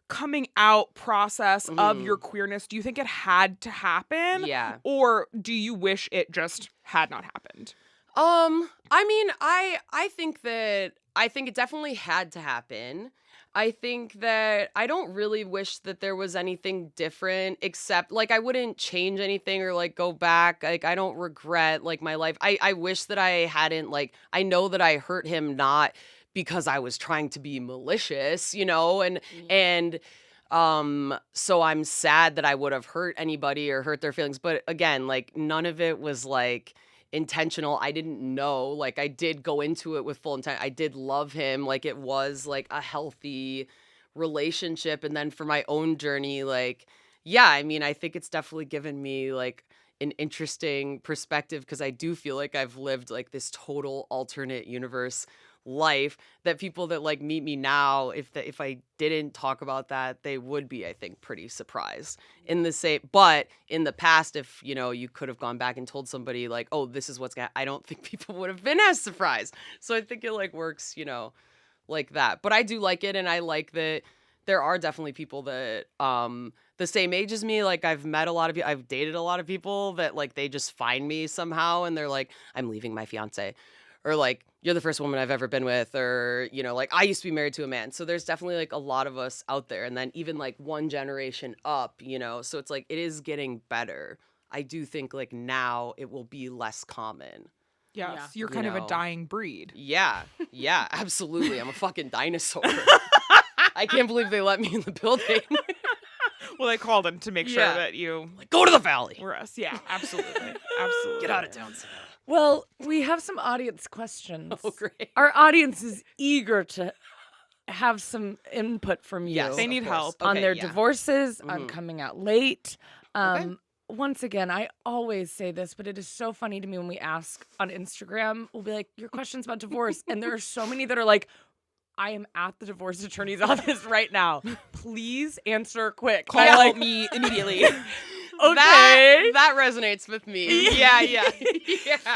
coming out process of your queerness? Do you think it had to happen? Yeah. Or do you wish it just had not happened? I mean, I think it definitely had to happen. I think that I don't really wish that there was anything different, except like I wouldn't change anything or like go back. Like, I don't regret like my life. I wish that I hadn't, like, I know that I hurt him not because I was trying to be malicious, you know, and so I'm sad that I would have hurt anybody or hurt their feelings. But again, like, none of it was like intentional. I didn't know. Like, I did go into it with full intent. I did love him. Like, it was like a healthy relationship. And then for my own journey, like, yeah, I mean, I think it's definitely given me like an interesting perspective, because I do feel like I've lived like this total alternate universe life that people that like meet me now, if I didn't talk about that, they would be, I think, pretty surprised. But in the past, if you know, you could have gone back and told somebody like, oh, this is what's gonna, I don't think people would have been as surprised. So I think it like works, you know, like that. But I do like it, and I like that there are definitely people that the same age as me. Like, I've met a lot of people, I've dated a lot of people that like they just find me somehow, and they're like, I'm leaving my fiance, or like, you're the first woman I've ever been with, or, you know, like, I used to be married to a man. So there's definitely like a lot of us out there. And then even like one generation up, you know, so it's like, it is getting better. I do think like now it will be less common. Yes, Yeah. you're kind of a dying breed. Yeah, absolutely. I'm a fucking dinosaur. I can't believe they let me in the building. Well, they called him to make sure that you Like, go to the valley. were us. Yeah, absolutely. Absolutely. Get out of town, Sam. Well, we have some audience questions. Oh, great. Our audience is eager to have some input from you. Yes, They of need course. help. On Okay, their yeah. divorces, on Mhm. coming out late. Okay. Once again, I always say this, but it is so funny to me when we ask on Instagram, we'll be like, your question's about divorce. And there are so many that are like, I am at the divorce attorney's office right now. Please answer quick. Call I'm like, me immediately. okay. That resonates with me. Yeah. yeah.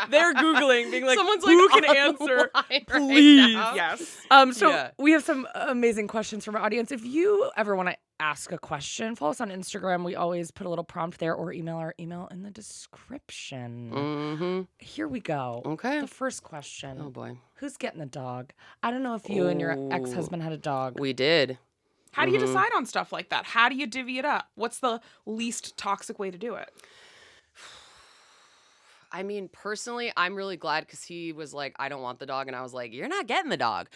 They're Googling, being like, Someone's who like, can on the answer? line right Please. now. Yes. So Yeah. we have some amazing questions from our audience. If you ever want to ask a question, follow us on Instagram. We always put a little prompt there, or email our email in the description. Mm-hmm. Here we go. Okay. The first question. Oh, boy. Who's getting the dog? I don't know if you and your Ooh. ex-husband had a dog. We did. How do you Mhm. decide on stuff like that? How do you divvy it up? What's the least toxic way to do it? I mean, personally, I'm really glad because he was like, I don't want the dog. And I was like, you're not getting the dog.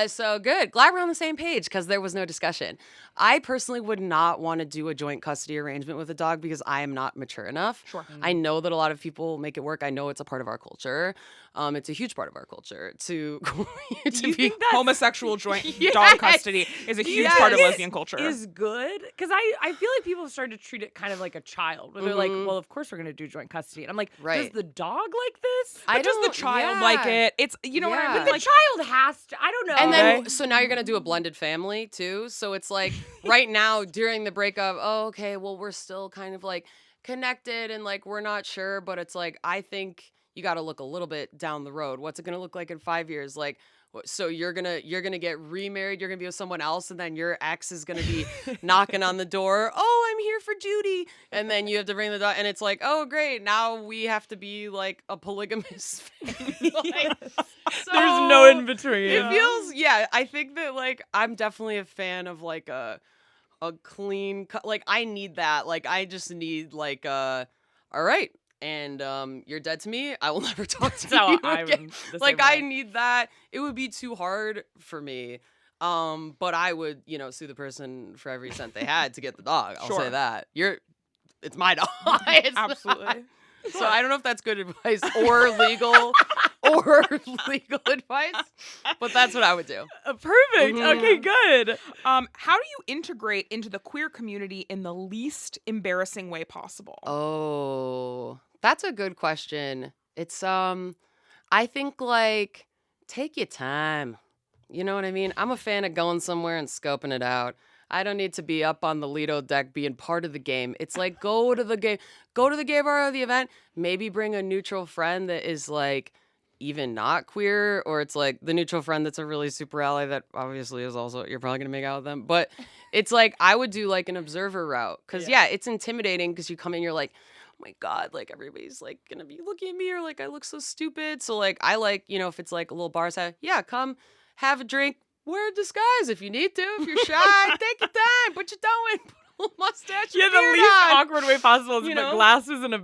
So good. Glad we're on the same page because there was no discussion. I personally would not want to do a joint custody arrangement with a dog because I am not mature enough. Sure. I know that a lot of people make it work. I know it's a part of our culture. It's a huge part of our culture to Do you think that Homosexual joint Yes. dog custody is a huge Yes. part of It lesbian culture. is good? Because I feel like people have started to treat it kind of like a child, where they're like, Mhm. well, of course we're going to do joint custody. And I'm like, does Right. the dog like this? But does the don't- child yeah. like it? It's, you know what I Yeah. mean? The Like, child has to. I don't know. And then, Okay. so now you're going to do a blended family too. So it's like right now during the breakup, oh, okay, well, we're still kind of like connected and like we're not sure, but it's like, I think you got to look a little bit down the road. What's it going to look like in 5 years? Like, so you're going to get remarried, you're going to be with someone else, and then your ex is going to be knocking on the door. Oh, I'm here for Judy. And then you have to bring the dog. And it's like, oh, great. Now we have to be like a polygamous family. Like, so There's no in between. it feels, I think that like I'm definitely a fan of like a clean cut. Like I need that. Like I just need like all right. And you're dead to me. I will never talk to So you I'm again. the Like same I way. need that. It would be too hard for me. But I would, sue the person for every cent they had to get the dog. I'll Sure. say that. It's my dog. It's not- absolutely. So I don't know if that's good advice or legal advice, but that's what I would do. Perfect. Mhm. Okay, good. How do you integrate into the queer community in the least embarrassing way possible? Oh, that's a good question. It's I think like take your time. You know what I mean? I'm a fan of going somewhere and scoping it out. I don't need to be up on the Lido deck being part of the game. It's like go to the game, go to the gay bar of the event, maybe bring a neutral friend that is like even not queer, or it's like the neutral friend that's a really super ally that obviously is also, you're probably gonna make out with them. But it's like I would do like an observer route. Cause yeah, it's intimidating because you come in, you're like, oh my God, like everybody's like gonna be looking at me or like I look so stupid. So like I like, if it's like a little bar side, come have a drink, wear a disguise if you need to. If you're shy, take your time, put your dough in, put a little mustache. Yeah, and the beard least on. awkward way possible is to You put know? glasses and a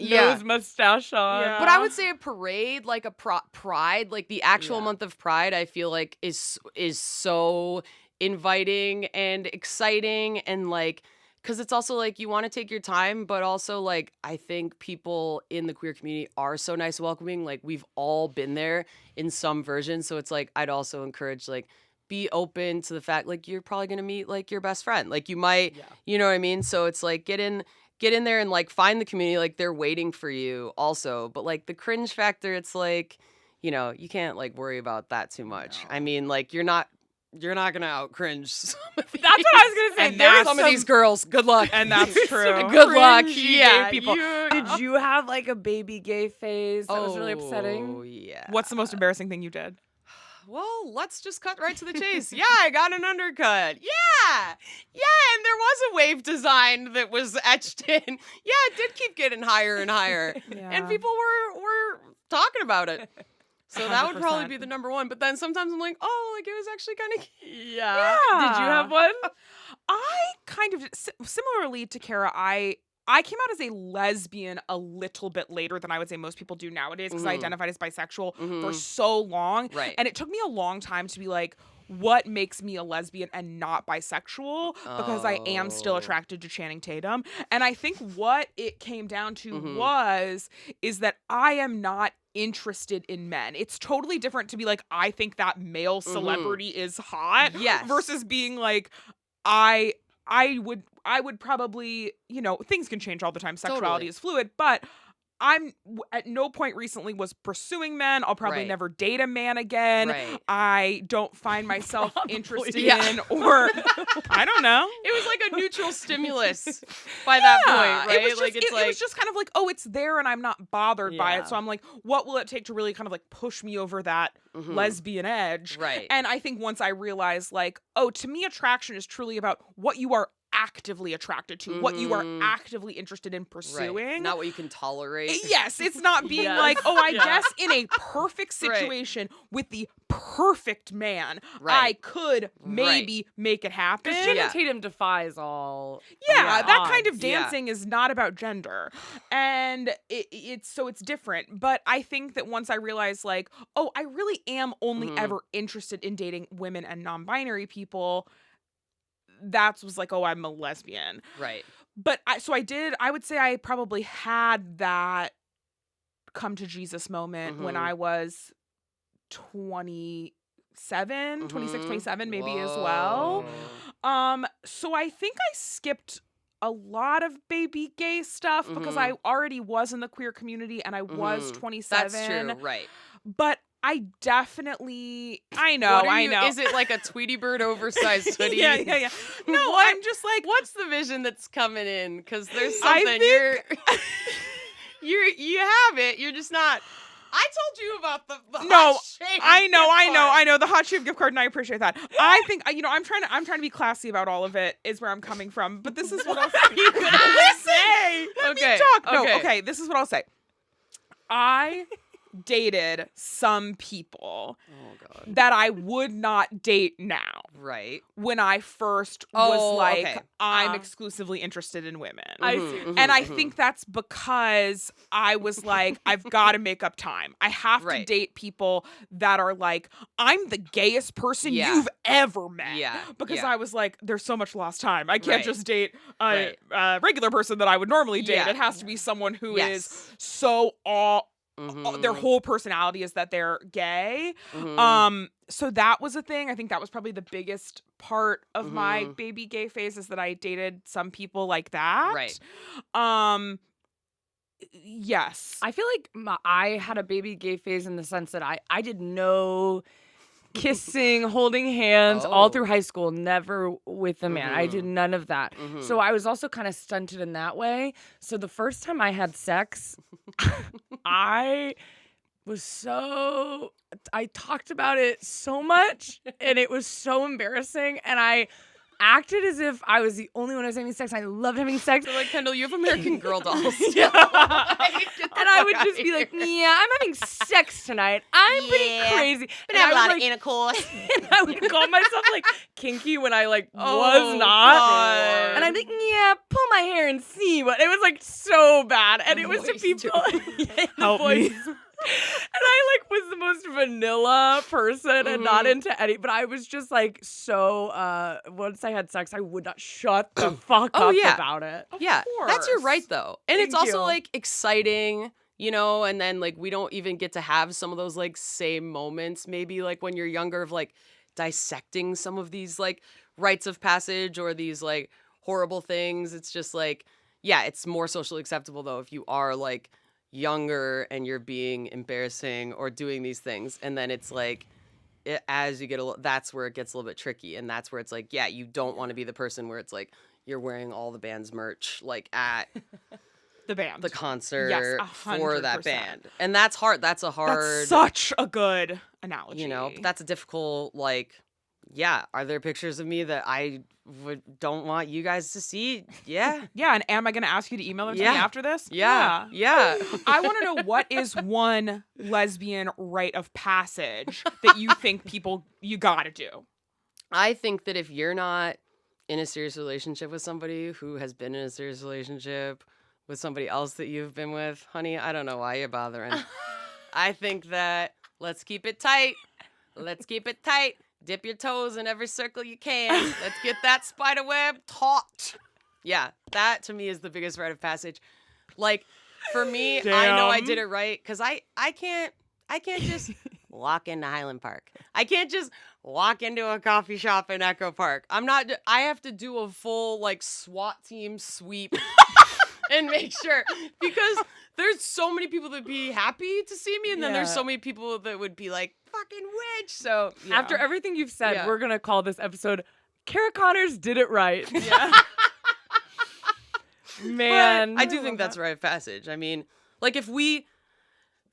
Yeah. nose mustache on. Yeah. But I would say a parade, like a Pride, like the actual Yeah. month of Pride, I feel like is so inviting and exciting, and like, because it's also like you want to take your time, but also like I think people in the queer community are so nice, welcoming. Like we've all been there in some version, so it's like I'd also encourage like be open to the fact like you're probably gonna meet like your best friend, like you might, you know what I mean? So it's like get in there and like find the community, like they're waiting for you also. But like the cringe factor, it's like, you can't like worry about that too much. I mean, like you're not gonna out cringe some of these. That's what I was gonna say. And There that's are some of these girls. Good luck. And that's true. Good luck. cringy Yeah. gay people. Did you have like a baby gay phase that was really Oh upsetting? yeah. What's the most embarrassing thing you did? Well, let's just cut right to the chase. Yeah, I got an undercut. Yeah, and there was a wave design that was etched in. Yeah, it did keep getting higher and higher, and people were talking about it. So that would probably 100%. be the number one. But then sometimes I'm like, oh, like it was actually kind of. Yeah. Did you have one? I kind of similarly to Cara, I came out as a lesbian a little bit later than I would say most people do nowadays because I identified as bisexual for so long. Right. And it took me a long time to be like, what makes me a lesbian and not bisexual, because I am still attracted to Channing Tatum. And I think what it came down to is that I am not interested in men. It's totally different to be like, I think that male celebrity is hot, versus being like, I would probably, things can change all the time. Sexuality is fluid, but I'm at no point recently was pursuing men. I'll probably never date a man again. I don't find myself interested in, or I don't know. It was like a neutral stimulus by that point, right? It was just kind of like, oh, it's there and I'm not bothered by it. So I'm like, what will it take to really kind of like push me over that lesbian edge? Right. And I think once I realized like, oh, to me, attraction is truly about what you are actively attracted to, what you are actively interested in pursuing. Not what you can tolerate. Yes, it's not being like, oh, I guess in a perfect situation with the perfect man, I could maybe make it happen. Because Channing Tatum defies all. That kind of dancing is not about gender, and it's different. But I think that once I realized, like, oh, I really am only ever interested in dating women and non-binary people, that was like, oh, I'm a lesbian. Right. But I would say I probably had that come to Jesus moment when I was 26, 27, maybe as well. So I think I skipped a lot of baby gay stuff because I already was in the queer community and I was 27. That's true, right. But I definitely, I know. Is it like a Tweety Bird oversized hoodie? Yeah. No, I'm just like, what's the vision that's coming in? Because there's something you have it. You're just not. I told you about the hot shave. I know the hot shave gift card, and I appreciate that. I think I'm trying to be classy about all of it. Is where I'm coming from. But this is what I'll say. Let me talk. No, okay. This is what I'll say. I dated some people that I would not date now. Right. When I first was like, I'm exclusively interested in women. I see. And I think that's because I was like, I've got to make up time. I have to date people that are like, I'm the gayest person you've ever met. Yeah. Because I was like, there's so much lost time. I can't just date a regular person that I would normally date. Yeah. It has to be someone who is so their whole personality is that they're gay. So that was a thing. I think that was probably the biggest part of my baby gay phase, is that I dated some people like that. Right. Yes. I feel like I had a baby gay phase in the sense that I did no kissing, holding hands all through high school, never with a man. I did none of that. So I was also kind of stunted in that way. So the first time I had sex, I talked about it so much and it was so embarrassing, and I acted as if I was the only one who was having sex. I loved having sex. So like, Kendahl, you have American Girl dolls. And I would just be like, yeah, I'm having sex tonight. I'm pretty crazy. But I have a lot of intercourse. And I would call myself like kinky when I was not. God. And I'd be like, yeah, pull my hair and see what. It was like so bad. And it was to people. Help me. And I was the most vanilla person and not into any, but I was just like so, once I had sex, I would not shut the fuck up about it. That's your right though. And Thank it's also you. like exciting, and then like we don't even get to have some of those like same moments maybe like when you're younger of like dissecting some of these like rites of passage or these like horrible things. It's just like, it's more socially acceptable though if you are like younger and you're being embarrassing or doing these things, and then it's like as you get that's where it gets a little bit tricky, and that's where it's like you don't want to be the person where it's like you're wearing all the band's merch like at the concert for that band, and that's hard. That's such a good analogy. That's a difficult are there pictures of me that I don't want you guys to see? Yeah. And am I going to ask you to email them to me after this? Yeah. I want to know, what is one lesbian rite of passage that you think you got to do? I think that if you're not in a serious relationship with somebody who has been in a serious relationship with somebody else that you've been with, honey, I don't know why you're bothering. I think that let's keep it tight. Dip your toes in every circle you can. Let's get that spider web taut. Yeah, that to me is the biggest rite of passage. Like, for me, I know I did it right because I can't just walk into Highland Park. I can't just walk into a coffee shop in Echo Park. I have to do a full like SWAT team sweep and make sure, because there's so many people that be happy to see me, and then there's so many people that would be like, fucking witch. So after everything you've said, we're gonna call this episode Cara Connors Did It Right. Yeah. Man. But I do think that's a rite of passage. I mean, like,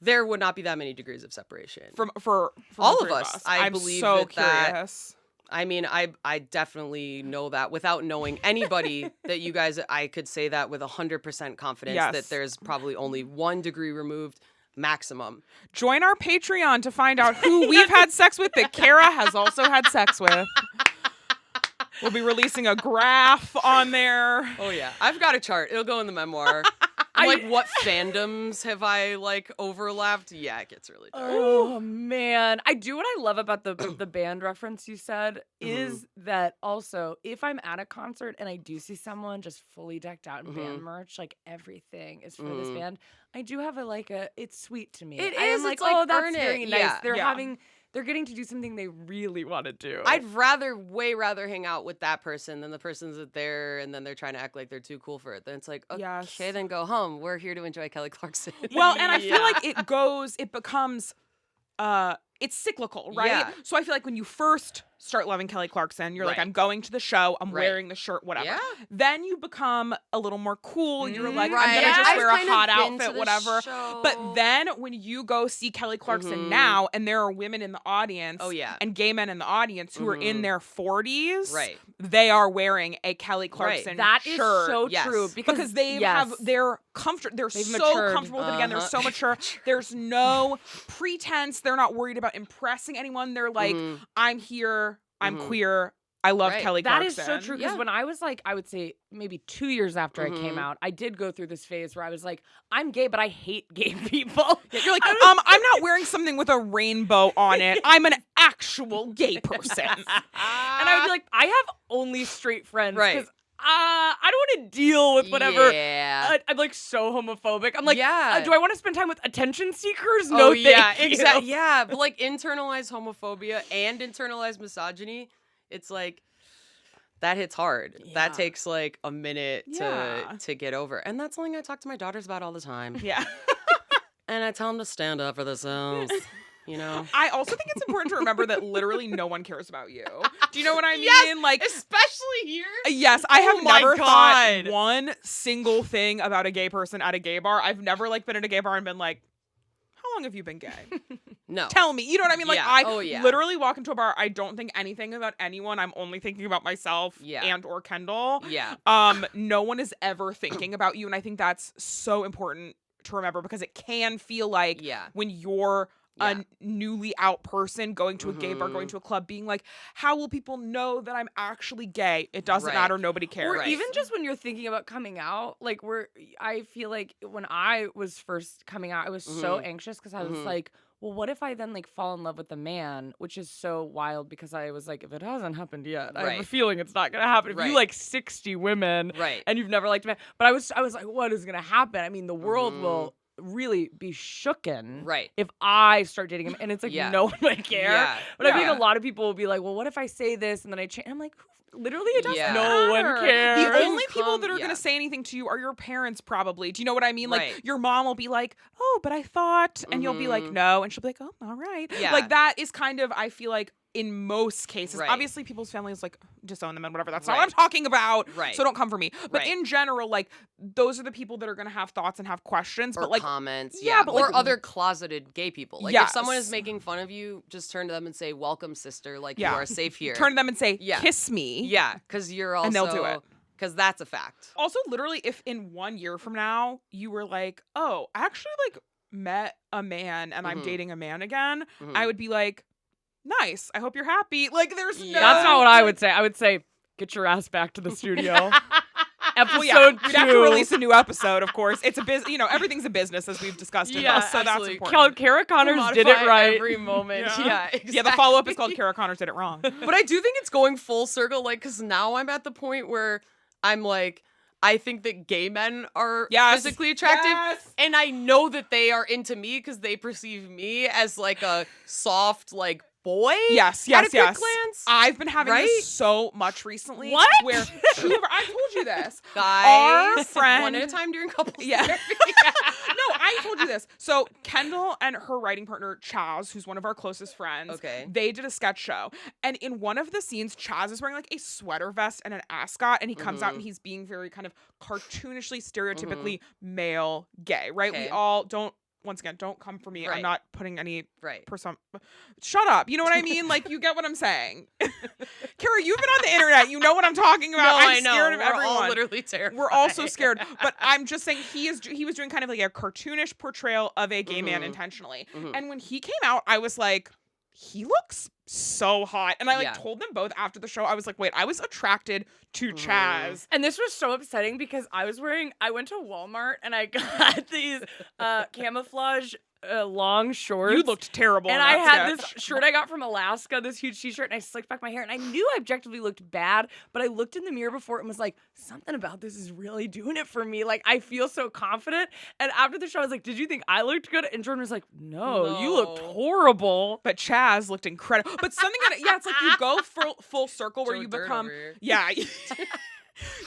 there would not be that many degrees of separation. For all of us. I'm believe so curious. I mean, I definitely know that without knowing anybody that you guys, I could say that with 100% confidence that there's probably only 1 degree removed maximum. Join our Patreon to find out who we've had sex with that Cara has also had sex with. We'll be releasing a graph on there. Oh, yeah. I've got a chart. It'll go in the memoir. Like, what fandoms have I, like, overlapped? Yeah, it gets really dark. Oh, man. What I love about the band reference you said is that also, if I'm at a concert and I do see someone just fully decked out in band merch, like, everything is for this band, I do have it's sweet to me. It I is. am like, it's like, oh, that's earn very it. nice. Yeah. They're getting to do something they really want to do. I'd way rather hang out with that person than the person's there and then they're trying to act like they're too cool for it. Then it's like, okay, then go home. We're here to enjoy Kelly Clarkson. Well, and I feel like it becomes, it's cyclical, right? Yeah. So I feel like when you first start loving Kelly Clarkson, you're like, I'm going to the show, I'm wearing the shirt, whatever. Yeah. Then you become a little more cool. You're like, Right. I'm gonna just I've wear a kind of hot been to outfit, the whatever. show. But then when you go see Kelly Clarkson now, and there are women in the audience, and gay men in the audience who are in their 40s, they are wearing a Kelly Clarkson That is shirt. so true because they're so matured. comfortable with it again. They're so mature. There's no pretense. They're not worried about impressing anyone. They're like, I'm here. I'm queer. I love Kelly Clarkson. That is so true. Because when I was like, I would say maybe 2 years after I came out, I did go through this phase where I was like, I'm gay, but I hate gay people. You're like, I'm not wearing something with a rainbow on it. I'm an actual gay person. And I would be like, I have only straight friends. Right. I don't want to deal with whatever. Yeah. I'm like so homophobic. I'm like, do I want to spend time with attention seekers? Oh, No, yeah, thank you. exactly. Yeah, but like internalized homophobia and internalized misogyny, it's like that hits hard. Yeah. That takes like a minute to get over. And that's something I talk to my daughters about all the time. Yeah. And I tell them to stand up for themselves. You know, I also think it's important to remember that literally no one cares about you. Do you know what I mean? Yes, like, especially here. Yes, I have my never God. thought one single thing about a gay person at a gay bar. I've never like been at a gay bar and been like, how long have you been gay? No. Tell me. You know what I mean? Like, Yeah. I literally walk into a bar. I don't think anything about anyone. I'm only thinking about myself and or Kendahl. Yeah. No one is ever thinking about you. And I think that's so important to remember because it can feel like when you're a newly out person going to a gay bar, going to a club, being like, how will people know that I'm actually gay? It doesn't matter. Nobody cares. Or even just when you're thinking about coming out, like I feel like when I was first coming out, I was so anxious because I was like, well, what if I then like fall in love with a man, which is so wild because I was like, if it hasn't happened yet, I have a feeling it's not going to happen. If you like 60 women and you've never liked a man, but I was like, what is going to happen? I mean, the world will really be shooken if I start dating him, and it's like no one would care. But I think a lot of people will be like, well, what if I say this and then I change? I'm like, literally, it doesn't. No one cares. The only people that are going to say anything to you are your parents, probably. Do you know what I mean? Like, your mom will be like, oh, but I thought, and you'll be like, no, and she'll be like, oh, all right. Like, that is kind of, I feel like, in most cases, obviously people's families like disown them and whatever. That's not what I'm talking about. So don't come for me. But in general, like those are the people that are going to have thoughts and have questions. Or but like comments. but or like, other closeted gay people. Like if someone is making fun of you, just turn to them and say, welcome, sister. Like you are safe here. Turn to them and say, kiss me. Yeah, because you're also. And they'll do it. Because that's a fact. Also, literally, if in 1 year from now you were like, oh, I actually like met a man and I'm dating a man again, I would be like, nice. I hope you're happy. Like, there's no. That's not what I would say. I would say, get your ass back to the studio. Episode 2. We'd have to release a new episode, of course. It's a business, everything's a business, as we've discussed in this, so absolutely. that's important. Cara Connors did it right. Every moment. Yeah, exactly. Yeah, the follow-up is called Cara Connors did it wrong. But I do think it's going full circle, like, because now I'm at the point where I'm like, I think that gay men are physically attractive, and I know that they are into me because they perceive me as like a soft, like, boy. Yes. Glance. I've been having this so much recently. What? Where I told you this. Guys, our friend, one at a time during couples yeah. therapy. No, I told you this. So Kendahl and her writing partner Chaz, who's one of our closest friends, they did a sketch show, and in one of the scenes, Chaz is wearing like a sweater vest and an ascot, and he comes out and he's being very kind of cartoonishly, stereotypically male gay. Right? We all don't. Once again, don't come for me. I'm not putting any Shut up. You know what I mean? Like, you get what I'm saying. Kara, you've been on the internet. You know what I'm talking about. No, I'm scared of everyone. We're all literally terrified. We're all so scared. But I'm just saying he was doing kind of like a cartoonish portrayal of a gay man intentionally. And when he came out, I was like, he looks so hot. And I told them both after the show, I was like, wait, I was attracted to Chaz. And this was so upsetting because I went to Walmart and I got these camouflage long shorts. You looked terrible. And I had this shirt I got from Alaska, this huge t-shirt, and I slicked back my hair. And I knew I objectively looked bad, but I looked in the mirror before and was like, something about this is really doing it for me. Like, I feel so confident. And after the show, I was like, did you think I looked good? And Jordan was like, no. You looked horrible. But Chaz looked incredible. But something it's like you go full circle where you become,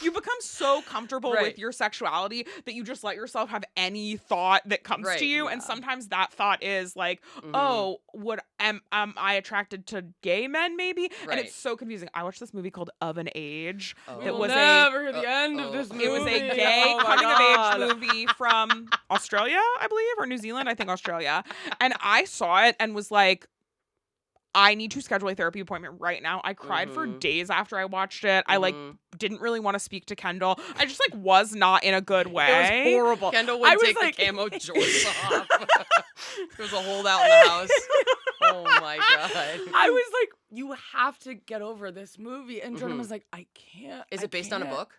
you become so comfortable with your sexuality that you just let yourself have any thought that comes to you. And sometimes that thought is like, oh, am I attracted to gay men maybe? And it's so confusing. I watched this movie called Of an Age. It was never the end of this movie. It was a gay coming of age movie from Australia, I believe, or New Zealand. I think Australia. And I saw it and was like, I need to schedule a therapy appointment right now. I cried for days after I watched it. I didn't really want to speak to Kendahl. I just was not in a good way. It was horrible. Kendahl would take the camo jorts off. There was a holdout in the house. Oh my God. I was like, you have to get over this movie. And Jordan was like, I can't. Is it based on a book?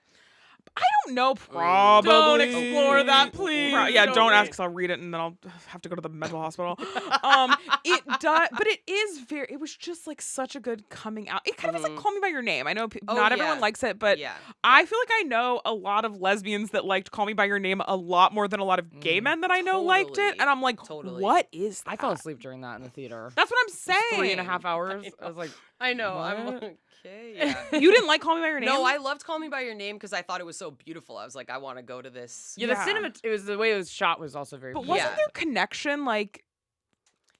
I don't know, probably. Don't explore that, please. Don't ask, because I'll read it and then I'll have to go to the mental hospital. It does, but it was just like such a good coming out. It kind of is like Call Me By Your Name. I know not everyone likes it, but I feel like I know a lot of lesbians that liked Call Me By Your Name a lot more than a lot of gay men that I know liked it. And I'm like, what is that? I fell asleep during that in the theater. That's what I'm saying. 3.5 hours. I was like, I know. what? I'm like, okay, yeah. You didn't like Call Me By Your Name? No, I loved Call Me By Your Name because I thought it was so beautiful. I was like, I want to go to this. Yeah, the cinema. It was the way it was shot was also very. But wasn't their connection like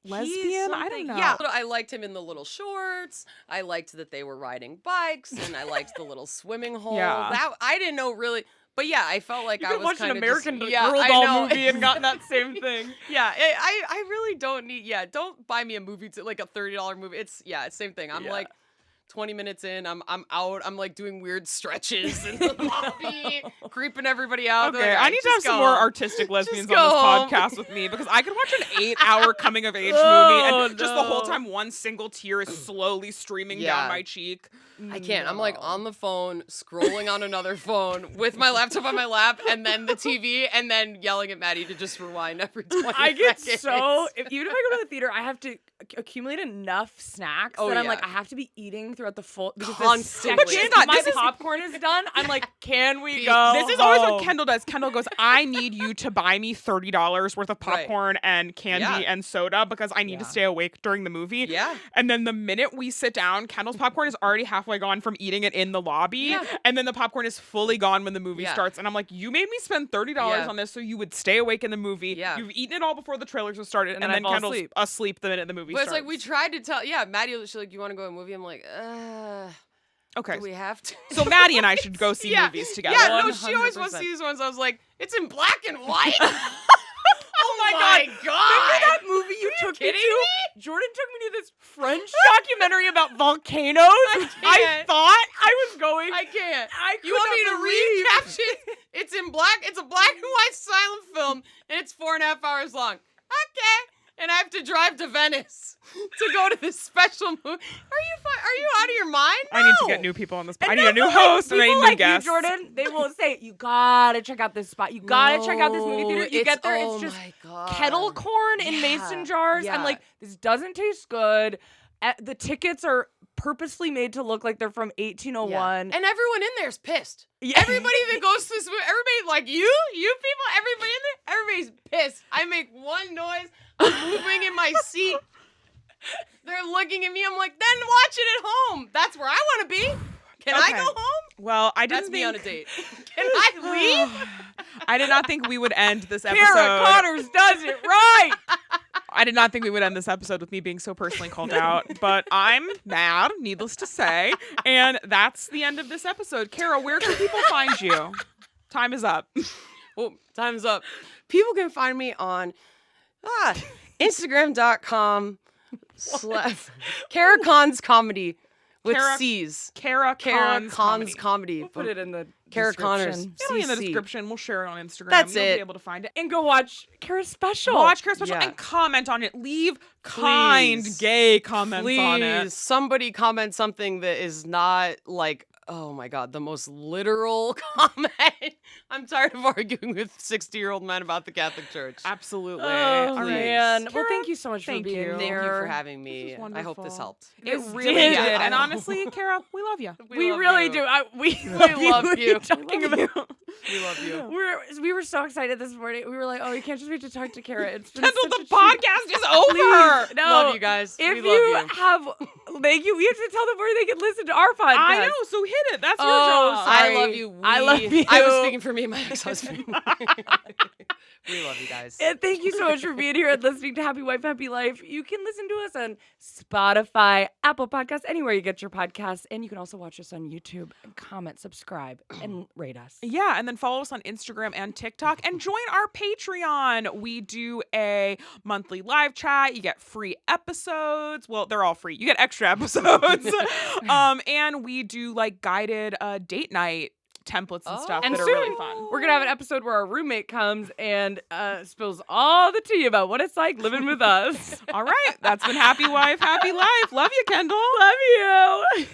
lesbian? I don't know. Yeah, I liked him in the little shorts. I liked that they were riding bikes, and I liked the little swimming hole. Yeah. That I didn't know really. But yeah, I felt like I was watched kind an of American just, Girl doll movie and got that same thing. Yeah, I really don't need. Yeah, don't buy me a movie like a $30 movie. It's same thing. I'm like 20 minutes in, I'm out. I'm like doing weird stretches in the lobby, creeping everybody out. Okay, like, I need to have some more artistic lesbians on this podcast with me, because I could watch an 8-hour coming of age movie and just the whole time one single tear is slowly streaming down my cheek. I can't. I'm like on the phone, scrolling on another phone with my laptop on my lap, and then the TV, and then yelling at Maddie to just rewind every 20 I get seconds. even if I go to the theater, I have to accumulate enough snacks that I'm like, I have to be eating throughout the full, because constantly. the second my popcorn is done, I'm like, can we go? This is always what Kendahl does. Kendahl goes, I need you to buy me $30 worth of popcorn and candy and soda, because I need to stay awake during the movie. Yeah. And then the minute we sit down, Kendahl's popcorn is already halfway gone from eating it in the lobby, and then the popcorn is fully gone when the movie starts. And I'm like, you made me spend $30 on this so you would stay awake in the movie. Yeah. You've eaten it all before the trailers have started, and then Kendall's asleep the minute the movie starts. But it's like, we tried to tell, Maddie, she's like, you want to go to a movie? I'm like, okay. Do we have to? So Maddie and I should go see movies together. Yeah, no, she always wants to see these ones. I was like, it's in black and white. Oh my God. Remember that movie you took me to? Jordan took me to this French documentary about volcanoes. I thought I was going. I can't. You want me to read captions? It's in black. It's a black and white silent film, and it's 4.5 hours long. Okay. and I have to drive to Venice to go to this special movie. Are you out of your mind? No. I need to get new people on this. I need a that's new the host and I need people new like guests. you, Jordan, they will say, you gotta check out this spot. You gotta check out this movie theater. You get there, it's just my God. kettle corn in mason jars. Yeah. I'm like, this doesn't taste good. The tickets are purposely made to look like they're from 1801. Yeah. And everyone in there's pissed. Yeah. Everybody that goes to this movie, everybody like you people, everybody in there, everybody's pissed. I make one noise, I'm moving in my seat. They're looking at me. I'm like, then watch it at home. That's where I want to be. Can I Okay. go home? Well, I didn't That's me think... on a date. Can I leave? I did not think we would end this episode. Cara Connors does it right. I did not think we would end this episode with me being so personally called out, but I'm mad, needless to say. And that's the end of this episode. Cara, where can people find you? Time is up. Well, time's up. People can find me on Instagram.com/ Cara Connors Comedy with Cara- C's. Cara Connors Comedy. We'll put it in the Cara Connors. description. It'll be in the CC. description. We'll share it on Instagram. That's You'll it. be able to find it. And go watch Cara's special. Watch Cara's special Yeah. and comment on it. Leave kind, Please. gay comments Please, on it. somebody comment something that is not like, oh my God, the most literal comment. I'm tired of arguing with 60-year-old men about the Catholic Church. Absolutely. Oh, All right. man. Well, Cara, thank you so much for thank being you. there. Thank you for having me. is I hope this wonderful. helped. It This really did. did. I And know. honestly, Cara, we love you. We love really you. do. We love you. Talking about. We love you. We were so excited this morning. We were like, oh, we can't just wait to talk to Cara. It's been Kendall, such the a treat. podcast is over. Please, no. Love you guys. If we love you you. have, thank you. We have to tell them where they can listen to our podcast. I know, so hit it. That's your Oh, job. sorry. I love you. I love you. I was speaking for me and my ex-husband. We love you guys. And thank you so much for being here and listening to Happy Wife, Happy Life. You can listen to us on Spotify, Apple Podcasts, anywhere you get your podcasts. And you can also watch us on YouTube and comment, subscribe, and rate us. Yeah, and then follow us on Instagram and TikTok and join our Patreon. We do a monthly live chat. You get free episodes. Well, they're all free. You get extra episodes. And we do like guided date night templates and stuff And that are soon, really fun. we're going to have an episode where our roommate comes and spills all the tea about what it's like living with us. All right, that's been Happy Wife, Happy Life. Love you, Kendahl. Love you.